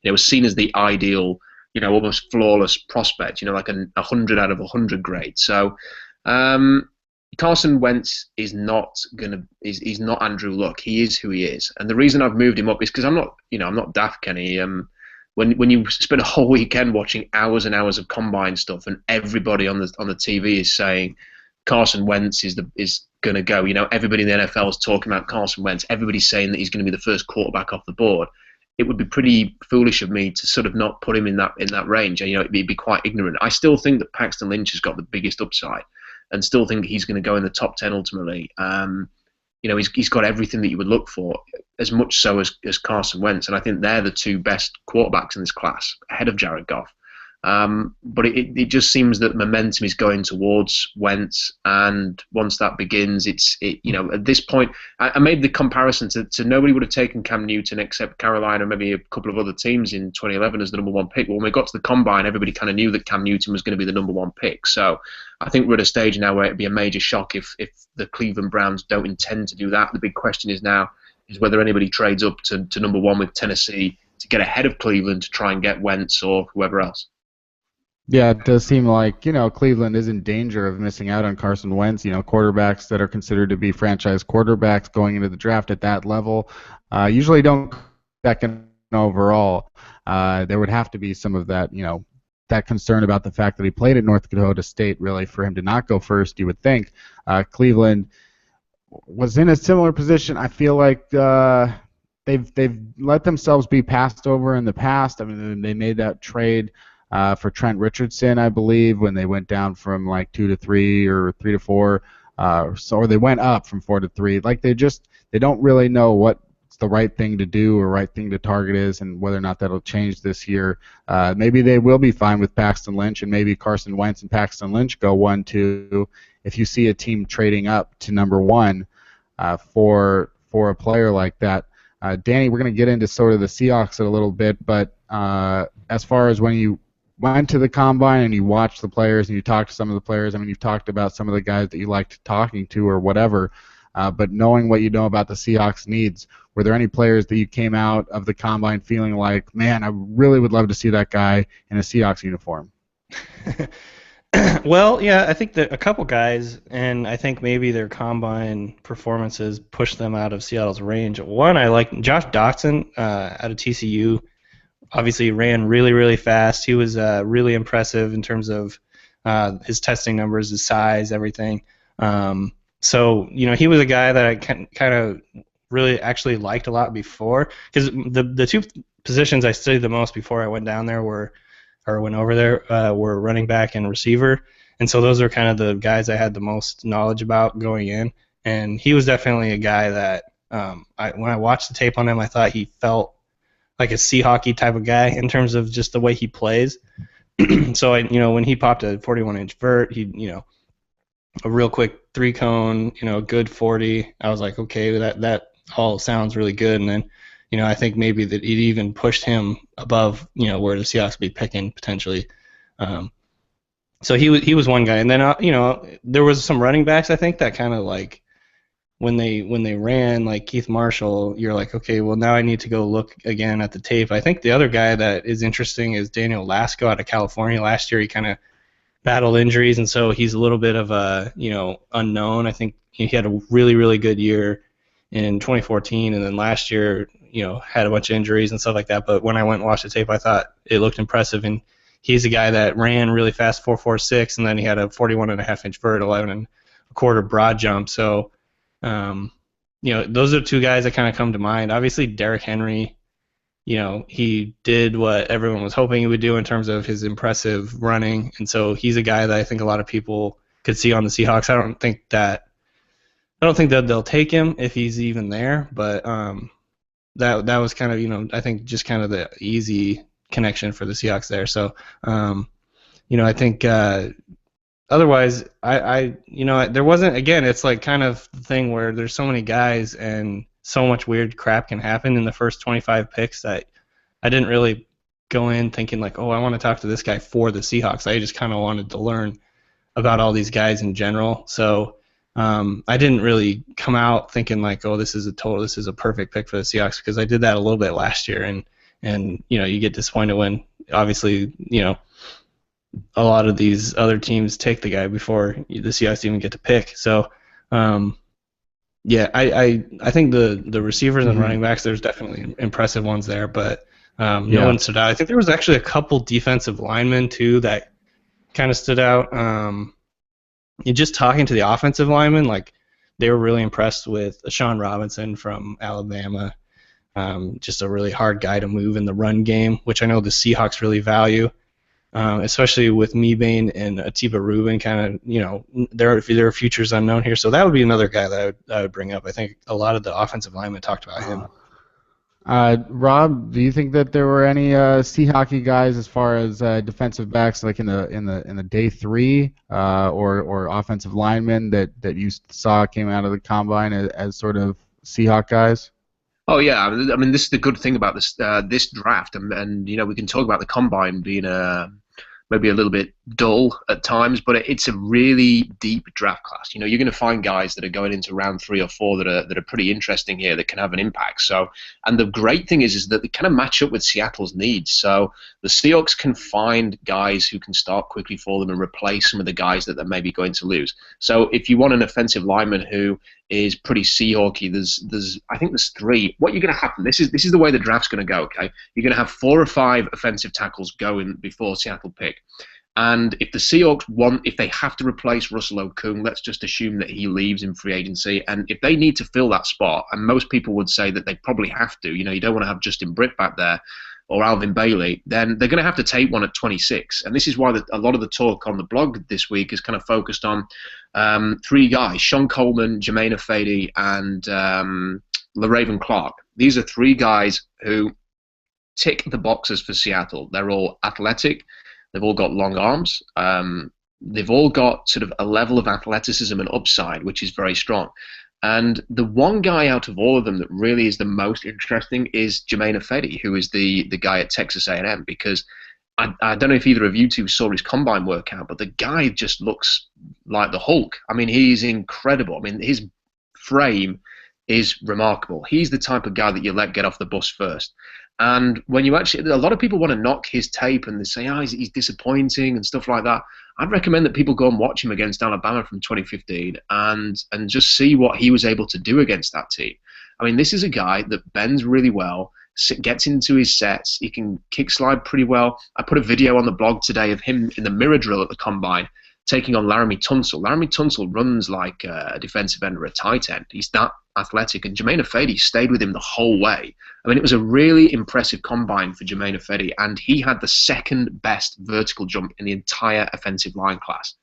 was seen as the ideal, almost flawless prospect, like a 100 out of 100 grade. So Carson Wentz is not he's not Andrew Luck. He is who he is, and the reason I've moved him up is because I'm not daft, Kenny. When you spend a whole weekend watching hours and hours of combine stuff, and everybody on the TV is saying Carson Wentz is going to go. Everybody in the NFL is talking about Carson Wentz. Everybody's saying that he's going to be the first quarterback off the board. It would be pretty foolish of me to sort of not put him in that range. It'd be quite ignorant. I still think that Paxton Lynch has got the biggest upside, and still think he's going to go in the top 10 ultimately. He's got everything that you would look for, as much so as Carson Wentz, and I think they're the two best quarterbacks in this class, ahead of Jared Goff. But it just seems that momentum is going towards Wentz, and once that begins, at this point, I made the comparison to nobody would have taken Cam Newton except Carolina, maybe a couple of other teams in 2011 as the number 1 pick. Well, when we got to the combine, everybody kind of knew that Cam Newton was going to be the number 1 pick. So I think we're at a stage now where it'd be a major shock if the Cleveland Browns don't intend to do that. The big question is whether anybody trades up to number 1 with Tennessee to get ahead of Cleveland to try and get Wentz or whoever else. Yeah, it does seem like, Cleveland is in danger of missing out on Carson Wentz. Quarterbacks that are considered to be franchise quarterbacks going into the draft at that level usually don't second overall. There would have to be some of that, that concern about the fact that he played at North Dakota State, really, for him to not go first, you would think. Cleveland was in a similar position. I feel like they've let themselves be passed over in the past. I mean, they made that trade for Trent Richardson, I believe, when they went down from like 2 to 3 or 3 to 4, or they went up from 4 to 3. Like they don't really know what's the right thing to do or right thing to target is, and whether or not that'll change this year. Maybe they will be fine with Paxton Lynch, and maybe Carson Wentz and Paxton Lynch go 1-2. If you see a team trading up to number 1 for a player like that. Danny, we're going to get into sort of the Seahawks in a little bit, but as far as when you went to the combine and you watched the players and you talked to some of the players, I mean, you've talked about some of the guys that you liked talking to or whatever, but knowing what you know about the Seahawks' needs, were there any players that you came out of the combine feeling like, man, I really would love to see that guy in a Seahawks uniform? Well, yeah, I think that a couple guys, and I think maybe their combine performances pushed them out of Seattle's range. One, I like Josh Doctson out of TCU. Obviously, ran really, really fast. He was really impressive in terms of his testing numbers, his size, everything. So, he was a guy that I kind of really actually liked a lot before, because the two positions I studied the most before I went down there went over there were running back and receiver, and so those are kind of the guys I had the most knowledge about going in. And he was definitely a guy that when I watched the tape on him, I thought he felt like a sea hockey type of guy in terms of just the way he plays. So when he popped a 41-inch vert, he a real quick 3-cone, good 40. I was like, okay, that all sounds really good. And then, I think maybe that it even pushed him above, where the Seahawks would be picking potentially. So he was one guy. And then, there was some running backs, I think, that kind of like when they ran, like Keith Marshall, you're like, okay, well, now I need to go look again at the tape. I think the other guy that is interesting is Daniel Lasco out of California. Last year he kind of battled injuries, and so he's a little bit of a unknown. I think he had a really, really good year in 2014, and then last year had a bunch of injuries and stuff like that. But when I went and watched the tape, I thought it looked impressive, and he's a guy that ran really fast, 4.46, and then he had a 41.5-inch vert, 11.25 broad jump. So those are two guys that kind of come to mind. Obviously, Derrick Henry. He did what everyone was hoping he would do in terms of his impressive running, and so he's a guy that I think a lot of people could see on the Seahawks. I don't think that they'll take him if he's even there, but that was kind of I think just kind of the easy connection for the Seahawks there. So I think otherwise I there wasn't, again, it's like kind of the thing where there's so many guys and so much weird crap can happen in the first 25 picks that I didn't really go in thinking like, oh, I want to talk to this guy for the Seahawks. I just kind of wanted to learn about all these guys in general. So I didn't really come out thinking like, oh, this is a perfect pick for the Seahawks, because I did that a little bit last year, and you get disappointed when obviously a lot of these other teams take the guy before the Seahawks even get to pick. So yeah, I think the receivers and running backs, there's definitely impressive ones there, but no one stood out. I think there was actually a couple defensive linemen too that kind of stood out. Just talking to the offensive linemen, like they were really impressed with Sean Robinson from Alabama. Just a really hard guy to move in the run game, which I know the Seahawks really value. Especially with Mebane and Atiba Rubin, kind of, there are futures unknown here. So that would be another guy that I would bring up. I think a lot of the offensive linemen talked about him. Rob, do you think that there were any sea hockey guys as far as defensive backs, like in the day three, or offensive linemen that you saw came out of the combine as sort of Seahawk guys? Oh yeah, I mean this is the good thing about this draft, and we can talk about the combine being maybe a little bit dull at times, but it's a really deep draft class. You're going to find guys that are going into round 3 or 4 that are pretty interesting here, that can have an impact. So, and the great thing is that they kind of match up with Seattle's needs. So the Seahawks can find guys who can start quickly for them and replace some of the guys that they're maybe going to lose. So if you want an offensive lineman who is pretty Seahawky, I think there's 3. What you're going to happen? This is the way the draft's going to go. Okay, you're going to have 4 or 5 offensive tackles going before Seattle pick. And if the Seahawks if they have to replace Russell Okung, let's just assume that he leaves in free agency. And if they need to fill that spot, and most people would say that they probably have to, you don't want to have Justin Britt back there or Alvin Bailey, then they're going to have to take one at 26. And this is why a lot of the talk on the blog this week is kind of focused on 3 guys: Sean Coleman, Jermaine Ifedi, and LaRaven Clark. These are 3 guys who tick the boxes for Seattle. They're all athletic. They've all got long arms. They've all got sort of a level of athleticism and upside, which is very strong. And the one guy out of all of them that really is the most interesting is Jermaine Ifedi, who is the guy at Texas A&M, because I don't know if either of you two saw his combine workout, but the guy just looks like the Hulk. I mean, he's incredible. I mean, his frame is remarkable. He's the type of guy that you let get off the bus first. And when you actually, a lot of people want to knock his tape and they say, oh, he's disappointing and stuff like that. I'd recommend that people go and watch him against Alabama from 2015 and just see what he was able to do against that team. I mean, this is a guy that bends really well, gets into his sets, he can kick slide pretty well. I put a video on the blog today of him in the mirror drill at the combine taking on Laramie Tunsil. Laramie Tunsil runs like a defensive end or a tight end. He's that athletic, and Jermaine Ifedi stayed with him the whole way. I mean, it was a really impressive combine for Jermaine Ifedi, and he had the second best vertical jump in the entire offensive line class.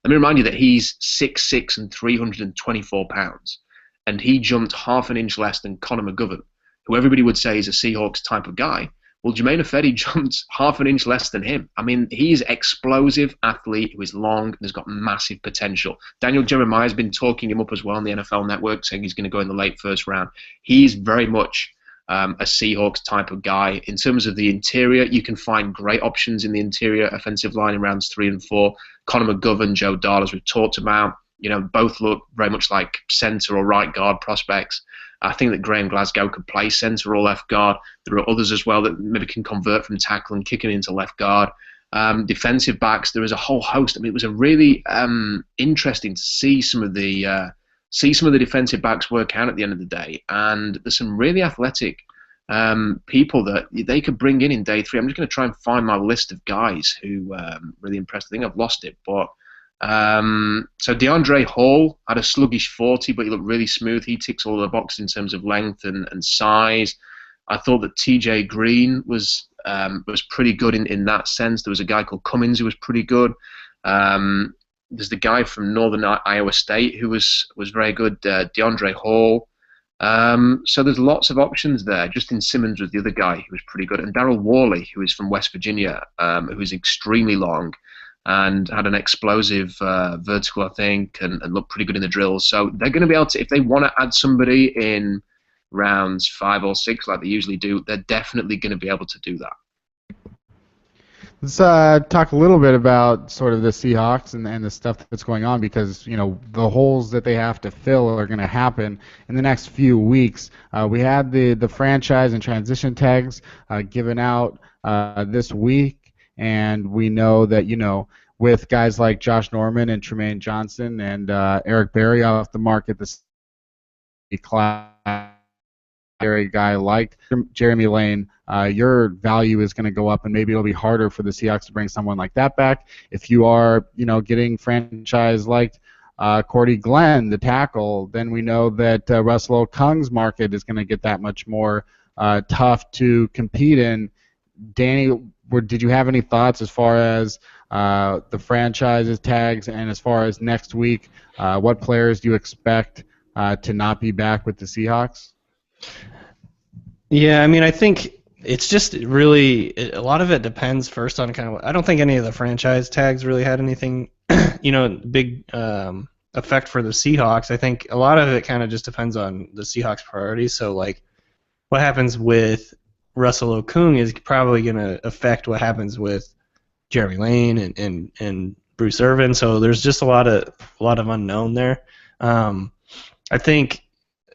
Let me remind you that he's 6'6" and 324 pounds, and he jumped half an inch less than Connor McGovern, who everybody would say is a Seahawks type of guy. Well, Jermaine Ifedi jumped half an inch less than him. I mean, he's an explosive athlete who is long and has got massive potential. Daniel Jeremiah's been talking him up as well on the NFL Network, saying he's going to go in the late first round. He's very much a Seahawks type of guy. In terms of the interior, you can find great options in the interior offensive line in rounds 3 and 4. Connor McGovern, Joe Dahl, as we've talked about, both look very much like center or right guard prospects. I think that Graham Glasgow could play center or left guard. There are others as well that maybe can convert from tackle and kick it into left guard. Defensive backs, there is a whole host. I mean, it was a really interesting to see some of the defensive backs work out at the end of the day. And there's some really athletic people that they could bring in day 3. I'm just going to try and find my list of guys who really impressed. I think I've lost it, but. So DeAndre Hall had a sluggish 40, but he looked really smooth. He ticks all the boxes in terms of length and size. I thought that TJ Green was pretty good in that sense. There was a guy called Cummins who was pretty good. There's the guy from Northern Iowa State who was very good, DeAndre Hall. So there's lots of options there. Justin Simmons was the other guy who was pretty good. And Darryl Worley, who is from West Virginia, who is extremely long and had an explosive vertical, I think, and looked pretty good in the drills. So they're going to be able to, if they want to add somebody in rounds 5 or 6 like they usually do, they're definitely going to be able to do that. Let's talk a little bit about sort of the Seahawks and the stuff that's going on, because the holes that they have to fill are going to happen in the next few weeks. We had the franchise and transition tags given out this week. And we know that, with guys like Josh Norman and Tremaine Johnson and Eric Berry off the market, the guy like Jeremy Lane, your value is going to go up, and maybe it'll be harder for the Seahawks to bring someone like that back. If you are, getting franchise like Cordy Glenn, the tackle, then we know that Russell Okung's market is going to get that much more tough to compete in. Danny, did you have any thoughts as far as the franchises tags, and as far as next week, what players do you expect to not be back with the Seahawks? Yeah, I mean, I think it's just really a lot of it depends first on kind of. I don't think any of the franchise tags really had anything, big effect for the Seahawks. I think a lot of it kind of just depends on the Seahawks' priorities. So, like, what happens with Russell Okung is probably going to affect what happens with Jeremy Lane and Bruce Irvin. So there's just a lot of unknown there. I think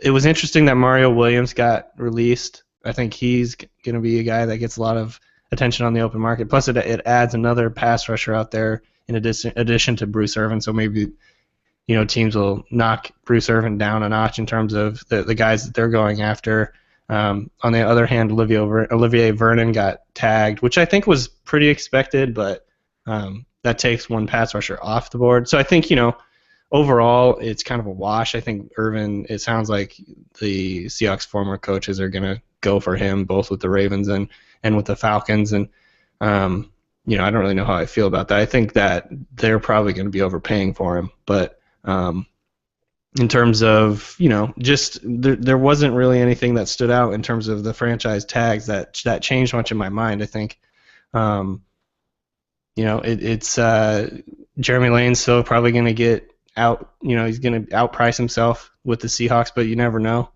it was interesting that Mario Williams got released. I think he's going to be a guy that gets a lot of attention on the open market. Plus, it adds another pass rusher out there in addition to Bruce Irvin. So maybe teams will knock Bruce Irvin down a notch in terms of the guys that they're going after. On the other hand, Olivier Vernon got tagged, which I think was pretty expected, but that takes one pass rusher off the board. So I think, overall, it's kind of a wash. I think Irvin, it sounds like the Seahawks former coaches are going to go for him, both with the Ravens and with the Falcons. And, I don't really know how I feel about that. I think that they're probably going to be overpaying for him. But in terms of, just there wasn't really anything that stood out in terms of the franchise tags that changed much in my mind. I think, it's Jeremy Lane's still probably going to get out. He's going to outprice himself with the Seahawks, but you never know.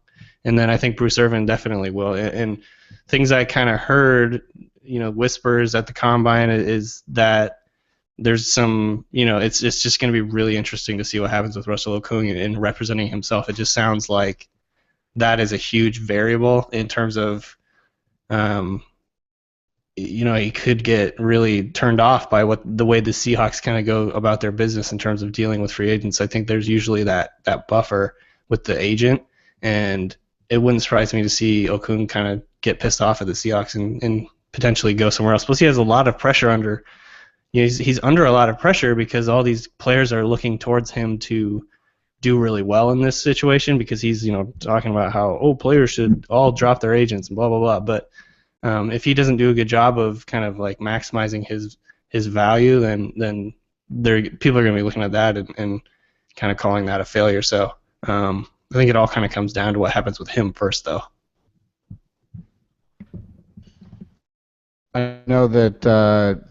And then I think Bruce Irvin definitely will. And things I kind of heard, whispers at the combine is that there's some, it's just going to be really interesting to see what happens with Russell Okung and representing himself. It just sounds like that is a huge variable in terms of, he could get really turned off by the way the Seahawks kind of go about their business in terms of dealing with free agents. I think there's usually that buffer with the agent, and it wouldn't surprise me to see Okung kind of get pissed off at the Seahawks and potentially go somewhere else. Plus, he has a lot of pressure under. He's under a lot of pressure because all these players are looking towards him to do really well in this situation, because he's talking about how players should all drop their agents and blah blah blah. But if he doesn't do a good job of kind of like maximizing his value, then people are going to be looking at that and kind of calling that a failure. So I think it all kind of comes down to what happens with him first, though. I know that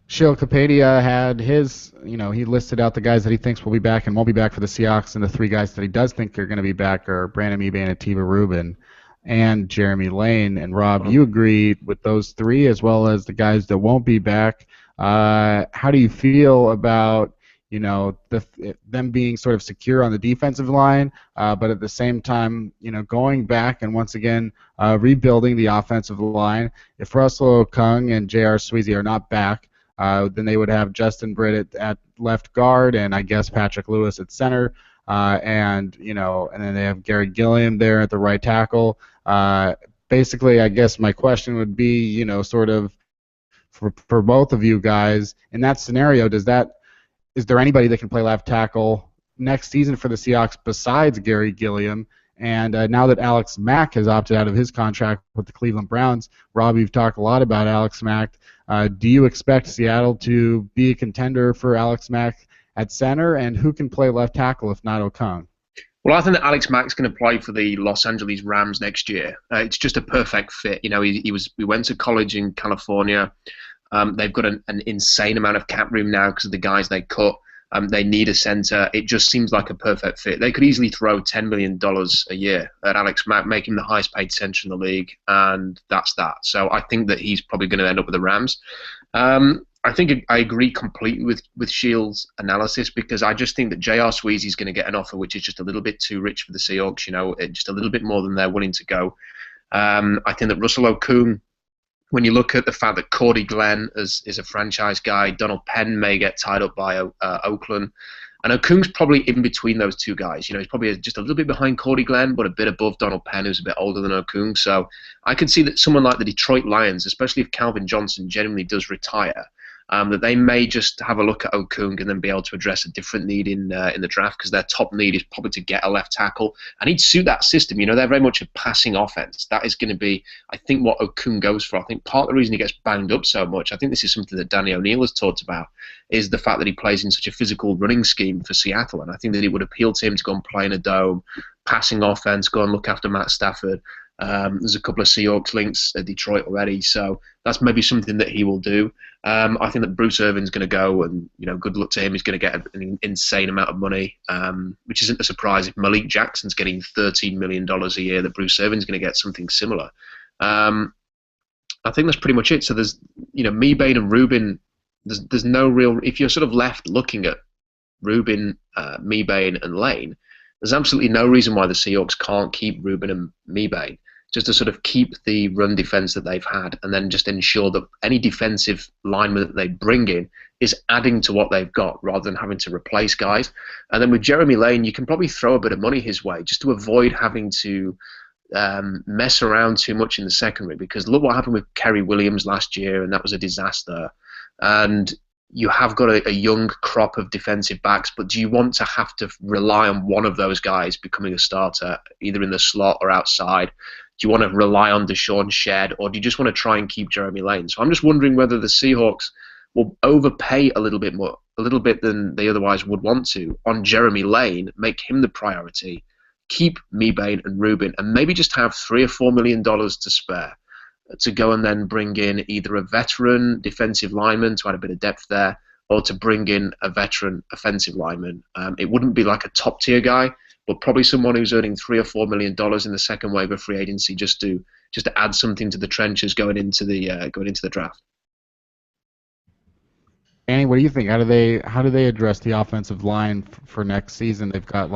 Sheil Kapadia had his, he listed out the guys that he thinks will be back and won't be back for the Seahawks, and the three guys that he does think are going to be back are Brandon Mebane, Atiba Rubin, and Jeremy Lane. And Rob, you agreed with those three as well as the guys that won't be back. How do you feel about them being sort of secure on the defensive line, but at the same time, going back and once again rebuilding the offensive line? If Russell Okung and J.R. Sweezy are not back, then they would have Justin Britt at left guard, and I guess Patrick Lewis at center, and then they have Gary Gilliam there at the right tackle. Basically, I guess my question would be, sort of for both of you guys in that scenario, is there anybody that can play left tackle next season for the Seahawks besides Gary Gilliam? And now that Alex Mack has opted out of his contract with the Cleveland Browns, Rob, you've talked a lot about Alex Mack. Do you expect Seattle to be a contender for Alex Mack at center? And who can play left tackle if not Okung? Well, I think that Alex Mack's going to play for the Los Angeles Rams next year. It's just a perfect fit. We went to college in California. They've got an insane amount of cap room now because of the guys they cut. They need a center. It just seems like a perfect fit. They could easily throw $10 million a year at Alex Mack, make him the highest paid center in the league, and that's that. So I think that he's probably going to end up with the Rams. I think I agree completely with Shield's analysis, because I just think that J.R. Sweezy is going to get an offer which is just a little bit too rich for the Seahawks, just a little bit more than they're willing to go. I think that Russell Okung, when you look at the fact that Cordy Glenn is a franchise guy, Donald Penn may get tied up by Oakland, and Okung's probably in between those two guys. He's probably just a little bit behind Cordy Glenn, but a bit above Donald Penn, who's a bit older than Okung. So I could see that someone like the Detroit Lions, especially if Calvin Johnson genuinely does retire, that they may just have a look at Okung and then be able to address a different need in the draft, because their top need is probably to get a left tackle, and he'd suit that system. They're very much a passing offense. That is going to be, I think, what Okung goes for. I think part of the reason he gets banged up so much, I think this is something that Danny O'Neill has talked about, is the fact that he plays in such a physical running scheme for Seattle, and I think that it would appeal to him to go and play in a dome, passing offense, go and look after Matt Stafford. There's a couple of Seahawks links at Detroit already, so that's maybe something that he will do. I think that Bruce Irvin's going to go, and good luck to him. He's going to get an insane amount of money, which isn't a surprise if Malik Jackson's getting $13 million a year. That Bruce Irvin's going to get something similar. I think that's pretty much it. So there's Mebane and Rubin. There's no real. If you're sort of left looking at Rubin, Mebane, and Lane, there's absolutely no reason why the Seahawks can't keep Rubin and Mebane, just to sort of keep the run defense that they've had, and then just ensure that any defensive lineman that they bring in is adding to what they've got rather than having to replace guys. And then with Jeremy Lane, you can probably throw a bit of money his way just to avoid having to mess around too much in the secondary, because look what happened with Kerry Williams last year, and that was a disaster. And you have got a young crop of defensive backs, but do you want to have to rely on one of those guys becoming a starter, either in the slot or outside? Do you want to rely on Deshaun Shedd, or do you just want to try and keep Jeremy Lane? So I'm just wondering whether the Seahawks will overpay a little bit than they otherwise would want to on Jeremy Lane, make him the priority, keep Mebane and Rubin, and maybe just have $3 or $4 million to spare to go and then bring in either a veteran defensive lineman to add a bit of depth there, or to bring in a veteran offensive lineman. It wouldn't be like a top tier guy, but probably someone who's earning $3 or $4 million in the second wave of free agency, just to add something to the trenches going into the draft. Annie, what do you think? How do they address the offensive line for next season? They've got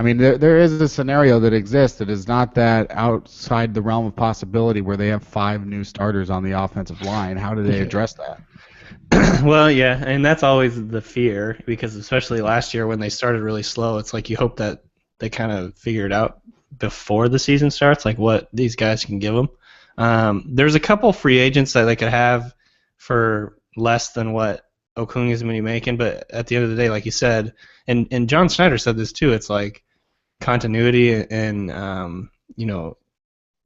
I mean, there is a scenario that exists that is not that outside the realm of possibility where they have 5 new starters on the offensive line. How do they address that? Well, yeah, and that's always the fear because especially last year when they started really slow, it's like you hope that they kind of figure it out before the season starts, like what these guys can give them. There's a couple free agents that they could have for less than what Okung is going to be making, but at the end of the day, like you said, and John Snyder said this too, it's like continuity and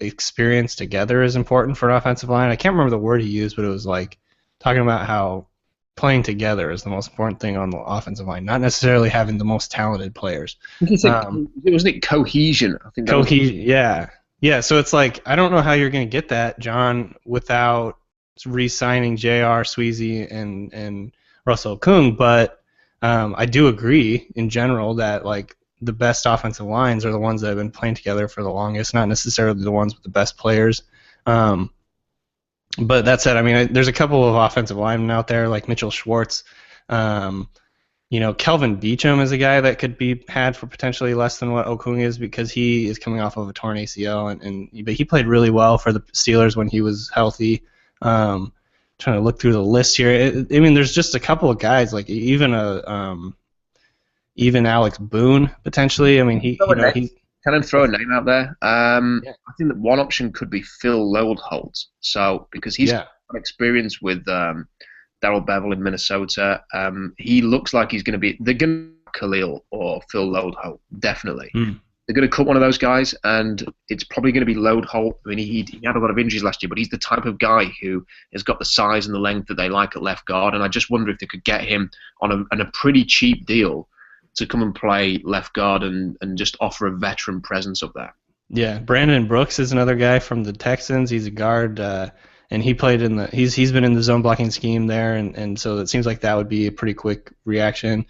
experience together is important for an offensive line. I can't remember the word he used, but it was like talking about how playing together is the most important thing on the offensive line, not necessarily having the most talented players. I think it's wasn't it cohesion? I think cohesion, yeah. So it's like I don't know how you're going to get that, John, without re-signing J.R. Sweezy and Russell Okung, but I do agree in general that like the best offensive lines are the ones that have been playing together for the longest, not necessarily the ones with the best players. But that said, I mean, there's a couple of offensive linemen out there like Mitchell Schwartz. Kelvin Beachum is a guy that could be had for potentially less than what Okung is because he is coming off of a torn ACL, but he played really well for the Steelers when he was healthy. Trying to look through the list here. I mean, there's just a couple of guys like even Alex Boone potentially. I mean, he. Can I throw a name out there? I think that one option could be Phil Loadholt. So because he's got experience with Darrell Bevel in Minnesota, he looks like he's going to be. They're going to Khalil or Phil Loadholt definitely. They're going to cut one of those guys, and it's probably going to be Loadholt. I mean, he had a lot of injuries last year, but he's the type of guy who has got the size and the length that they like at left guard. And I just wonder if they could get him on a pretty cheap deal to come and play left guard and just offer a veteran presence up there. Yeah, Brandon Brooks is another guy from the Texans. He's a guard, and he played in the. He's been in the zone blocking scheme there, and so it seems like that would be a pretty quick reaction.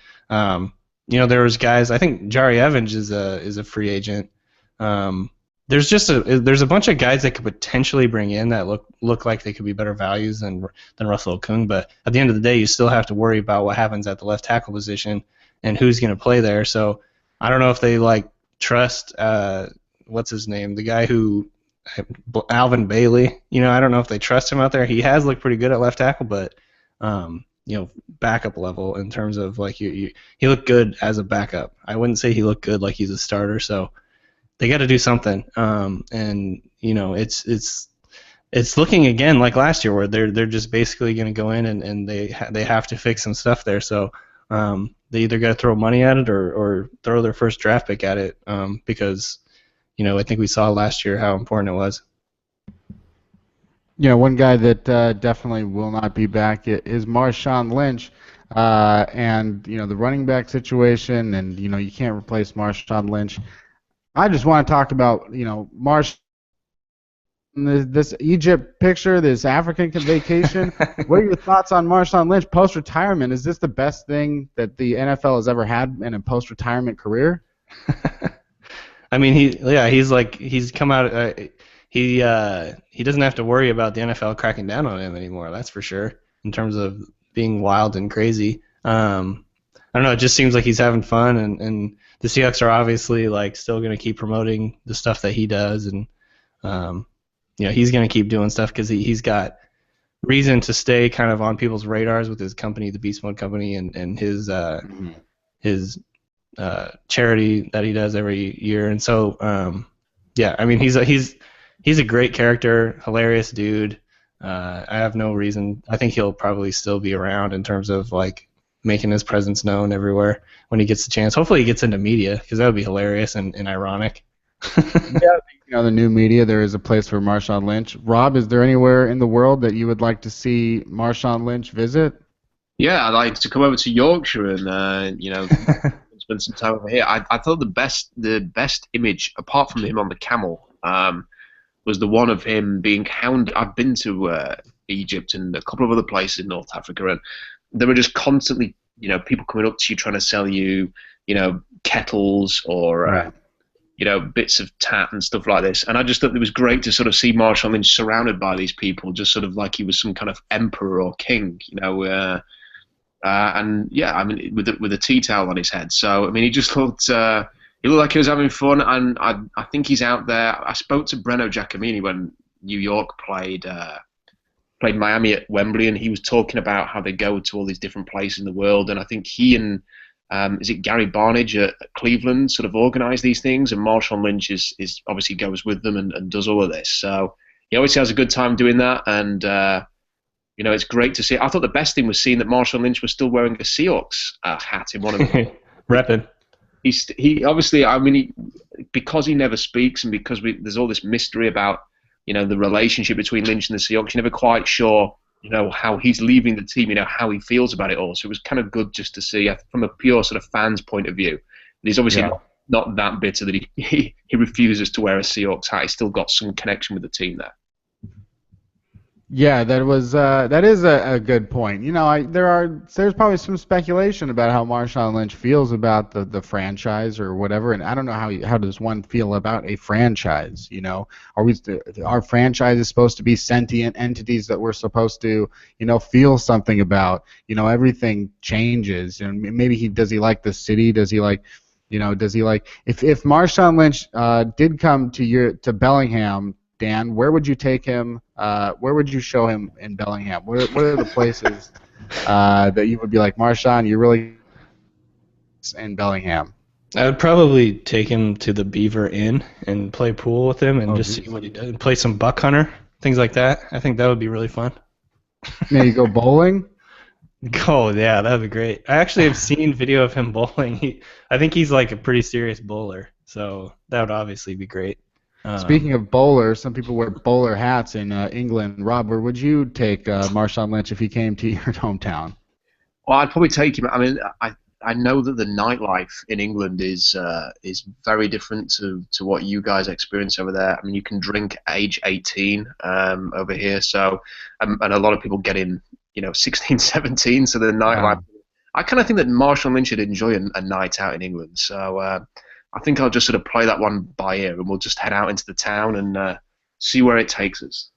There was guys. I think Jari Evans is a free agent. There's a bunch of guys that could potentially bring in that look like they could be better values than Russell Okung, but at the end of the day, you still have to worry about what happens at the left tackle position and who's going to play there. So I don't know if they trust what's his name, the guy who Alvin Bailey. I don't know if they trust him out there. He has looked pretty good at left tackle, but backup level in terms of he looked good as a backup. I wouldn't say he looked good like he's a starter. So they got to do something. It's looking again like last year where they're just basically going to go in and they have to fix some stuff there. So they either got to throw money at it or throw their first draft pick at it because I think we saw last year how important it was. One guy that definitely will not be back is Marshawn Lynch, and the running back situation, and you can't replace Marshawn Lynch. I just want to talk about this Egypt picture, this African vacation. What are your thoughts on Marshawn Lynch post-retirement? Is this the best thing that the NFL has ever had in a post-retirement career? I mean, he's come out. He doesn't have to worry about the NFL cracking down on him anymore. That's for sure. In terms of being wild and crazy, I don't know. It just seems like he's having fun, and the Seahawks are obviously still going to keep promoting the stuff that he does, and he's going to keep doing stuff because he's got reason to stay kind of on people's radars with his company, the Beast Mode Company, and his charity that he does every year. And so, I mean, he's a great character, hilarious dude. I have no reason. I think he'll probably still be around in terms of making his presence known everywhere when he gets the chance. Hopefully he gets into media because that would be hilarious and ironic. The new media, there is a place for Marshawn Lynch. Rob, is there anywhere in the world that you would like to see Marshawn Lynch visit? Yeah, I'd like to come over to Yorkshire and spend some time over here. I thought the best image, apart from him on the camel, was the one of him being hounded. I've been to Egypt and a couple of other places in North Africa, and there were just constantly, people coming up to you trying to sell you, kettles or bits of tat and stuff like this. And I just thought it was great to sort of see Marshawn Lynch surrounded by these people, just sort of like he was some kind of emperor or king, and yeah, I mean, with a tea towel on his head. So I mean, he just looked He looked like he was having fun, and I think he's out there. I spoke to Breno Giacomini when New York played Miami at Wembley, and he was talking about how they go to all these different places in the world. And I think he and is it Gary Barnage at Cleveland sort of organise these things, and Marshawn Lynch is obviously goes with them and does all of this. So he obviously has a good time doing that, and it's great to see. I thought the best thing was seeing that Marshawn Lynch was still wearing a Seahawks hat in one of them. Reppin'. He obviously, I mean, because he never speaks, and because there's all this mystery about, the relationship between Lynch and the Seahawks, you're never quite sure, how he's leaving the team, how he feels about it all. So it was kind of good just to see, from a pure sort of fan's point of view. He's obviously not that bitter that he refuses to wear a Seahawks hat. He's still got some connection with the team there. Yeah, that is a good point. There's probably some speculation about how Marshawn Lynch feels about the franchise or whatever, and I don't know how does one feel about a franchise. Are franchises supposed to be sentient entities that we're supposed to feel something about? Everything changes, and maybe does he like the city? Does he like if Marshawn Lynch did come to Bellingham? Dan, where would you take him? Where would you show him in Bellingham? What are the places that you would be like, Marshawn, you're really in Bellingham? I would probably take him to the Beaver Inn and play pool with him and see what he does. And play some buck hunter, things like that. I think that would be really fun. Maybe go bowling? Oh, yeah, that would be great. I actually have seen video of him bowling. I think he's like a pretty serious bowler, so that would obviously be great. Speaking of bowlers, some people wear bowler hats in England. Rob, where would you take Marshawn Lynch if he came to your hometown? Well, I'd probably take him. I mean, I know that the nightlife in England is very different to what you guys experience over there. I mean, you can drink age 18 over here, so and a lot of people get in 16, 17. So the nightlife. I kind of think that Marshawn Lynch should enjoy a night out in England. So. I think I'll just sort of play that one by ear, and we'll just head out into the town and see where it takes us.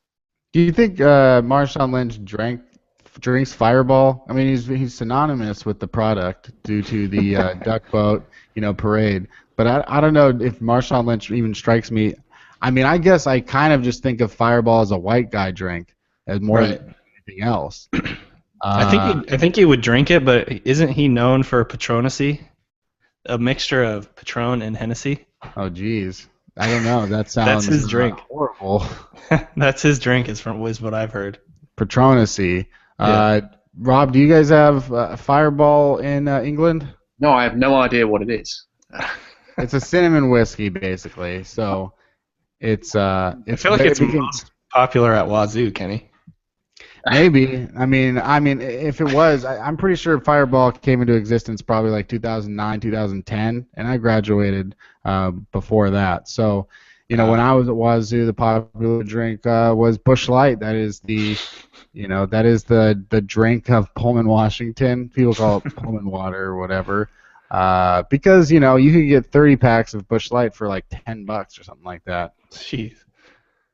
Do you think Marshawn Lynch drinks Fireball? I mean, he's synonymous with the product due to the duck boat, parade. But I don't know if Marshawn Lynch even strikes me. I mean, I guess I kind of just think of Fireball as a white guy drink, as more than anything else. I think he would drink it, but isn't he known for Patronacy? A mixture of Patron and Hennessy. Oh, geez. I don't know. That sounds That's his drink. Horrible. That's his drink, is what I've heard. Patronacy. Yeah. Rob, do you guys have Fireball in England? No, I have no idea what it is. It's a cinnamon whiskey, basically. So I feel like it's most popular at Wazoo, Kenny. Maybe. I mean, if it was, I'm pretty sure Fireball came into existence probably like 2009, 2010, and I graduated before that. So, when I was at Wazoo, the popular drink was Busch Light. That is the drink of Pullman, Washington. People call it Pullman water or whatever, because you could get 30 packs of Busch Light for like $10 or something like that. Jeez.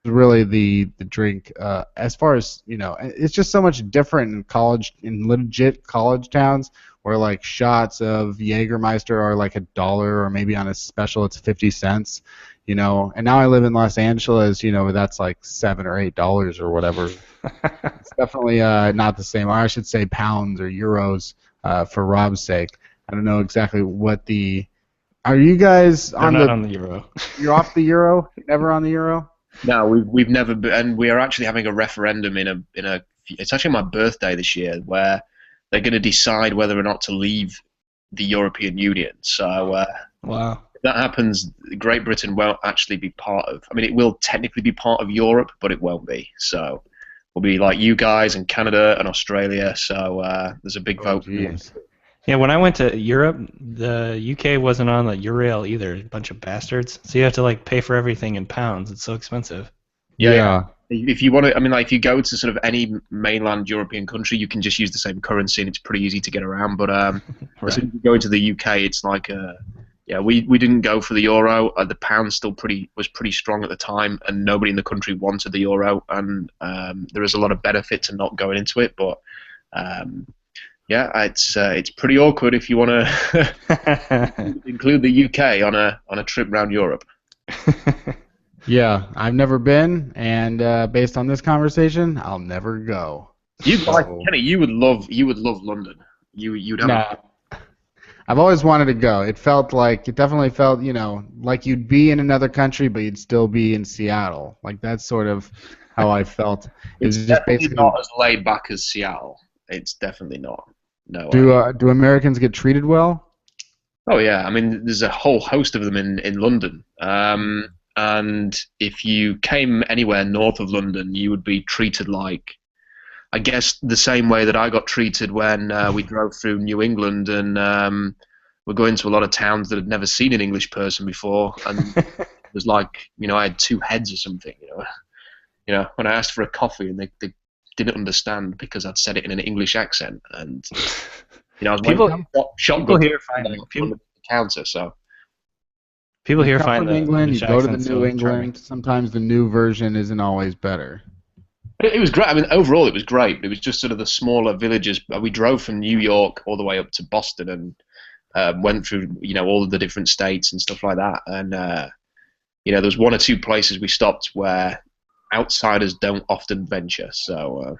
Really the drink as far as it's just so much different in legit college towns where like shots of Jägermeister are like $1 or maybe on a special it's 50 cents, and now I live in Los Angeles, that's like $7 or $8 or whatever. It's definitely not the same, or I should say pounds or euros for Rob's sake. I don't know exactly what are you guys on the euro? You're off the euro? Never on the euro? No, we've never been, and we are actually having a referendum in a. It's actually my birthday this year, where they're going to decide whether or not to leave the European Union. So, wow, if that happens, Great Britain won't actually be part of. I mean, it will technically be part of Europe, but it won't be. So, we'll be like you guys and Canada and Australia. So, there's a big vote. Yeah, when I went to Europe, the UK wasn't on the Eurail either. A bunch of bastards. So you have to pay for everything in pounds. It's so expensive. Yeah. If you want to, if you go to sort of any mainland European country, you can just use the same currency, and it's pretty easy to get around. But as soon as you go into the UK, it's like we didn't go for the euro. The pound still was pretty strong at the time, and nobody in the country wanted the euro. And there is a lot of benefit to not going into it, but. Yeah, it's pretty awkward if you want to include the UK on a trip around Europe. Yeah, I've never been, and based on this conversation, I'll never go. Kenny, you would love London. You'd have Nah. I've always wanted to go. It definitely felt, like you'd be in another country, but you'd still be in Seattle. Like that's sort of how I felt. It was It's just definitely basically. not as laid back as Seattle. It's definitely not. No. Do Americans get treated well? Oh yeah, I mean, there's a whole host of them in London. And if you came anywhere north of London, you would be treated like, I guess, the same way that I got treated when we drove through New England and we're going to a lot of towns that had never seen an English person before, and it was like, I had two heads or something. When I asked for a coffee and they didn't understand because I'd said it in an English accent, and I was people here find on the counter. So people here Come find from the England. English You go to the accent New so England. charming. Sometimes the new version isn't always better. it was great. I mean, overall, it was great. It was just sort of the smaller villages. We drove from New York all the way up to Boston and went through, all of the different states and stuff like that. And there was one or two places we stopped where outsiders don't often venture. So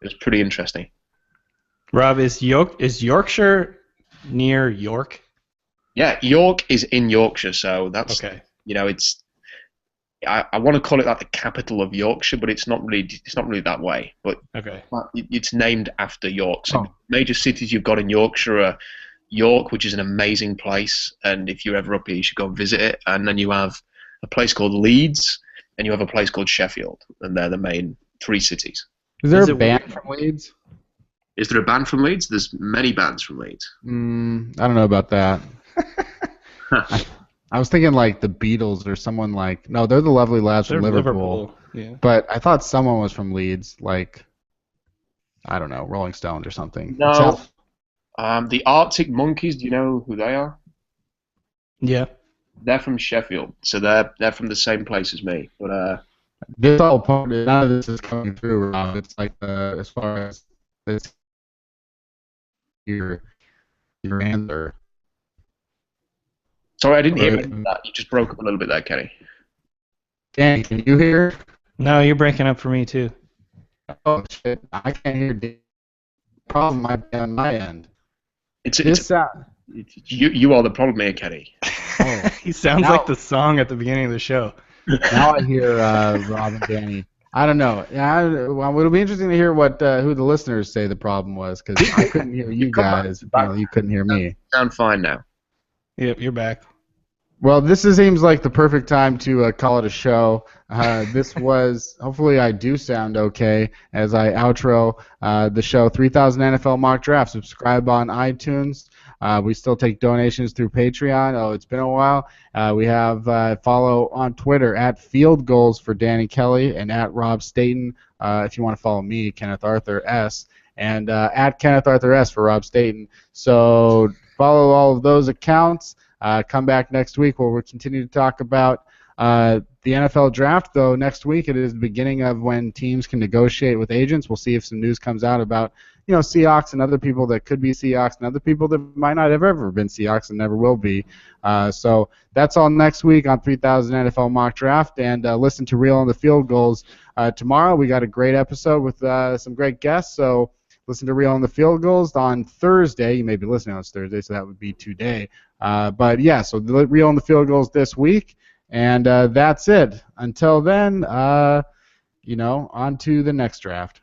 it was pretty interesting. Rob, is Yorkshire near York? Yeah, York is in Yorkshire, so that's Okay. It's. I want to call it like the capital of Yorkshire, but it's not really that way. But Okay. it's named after York. So Oh. major cities you've got in Yorkshire are York, which is an amazing place, and if you're ever up here, you should go visit it. And then you have a place called Leeds, and you have a place called Sheffield, and they're the main three cities. Is there Is a it band weird? from Leeds? Is there a band from Leeds? There's many bands from Leeds. I don't know about that. I was thinking like the Beatles or someone like. No, they're the Lovely Lads They're from Liverpool. Liverpool. Yeah. But I thought someone was from Leeds, like I don't know, Rolling Stones or something. No. It sounds- The Arctic Monkeys. Do you know who they are? Yeah. They're from Sheffield, so they're from the same place as me. But This all part, none of this is coming through, Rob. It's like as far as this your answer. sorry, I didn't hear Right. any of that. You just broke up a little bit there, Kenny. Danny, can you hear? No, you're breaking up for me too. Oh shit, I can't hear. Problem might be on my end. It's you are the problem here, Kenny. Oh, He sounds Now- like the song at the beginning of the show. now I hear Rob and Danny. I don't know. Well, it'll be interesting to hear what who the listeners say the problem was, because I couldn't hear you guys. You couldn't hear me. Sound fine now. Yep, you're back. Well, seems like the perfect time to call it a show. This was, hopefully I do sound okay as I outro the show 3000 NFL Mock Draft. Subscribe on iTunes. We still take donations through Patreon. Oh, it's been a while. We have follow on Twitter at Field Goals for Danny Kelly and at Rob Staten. If you want to follow me, Kenneth Arthur S. And at Kenneth Arthur S for Rob Staten. So follow all of those accounts. Come back next week where we'll continue to talk about the NFL draft, though next week it is the beginning of when teams can negotiate with agents. We'll see if some news comes out about, Seahawks and other people that could be Seahawks and other people that might not have ever been Seahawks and never will be. So that's all next week on 3000 NFL Mock Draft, and listen to Reel on the Field Goals tomorrow. We got a great episode with some great guests, so listen to Reel on the Field Goals on Thursday. You may be listening on Thursday, so that would be today. But yeah, so Reel on the Field Goals this week. And that's it. Until then, on to the next draft.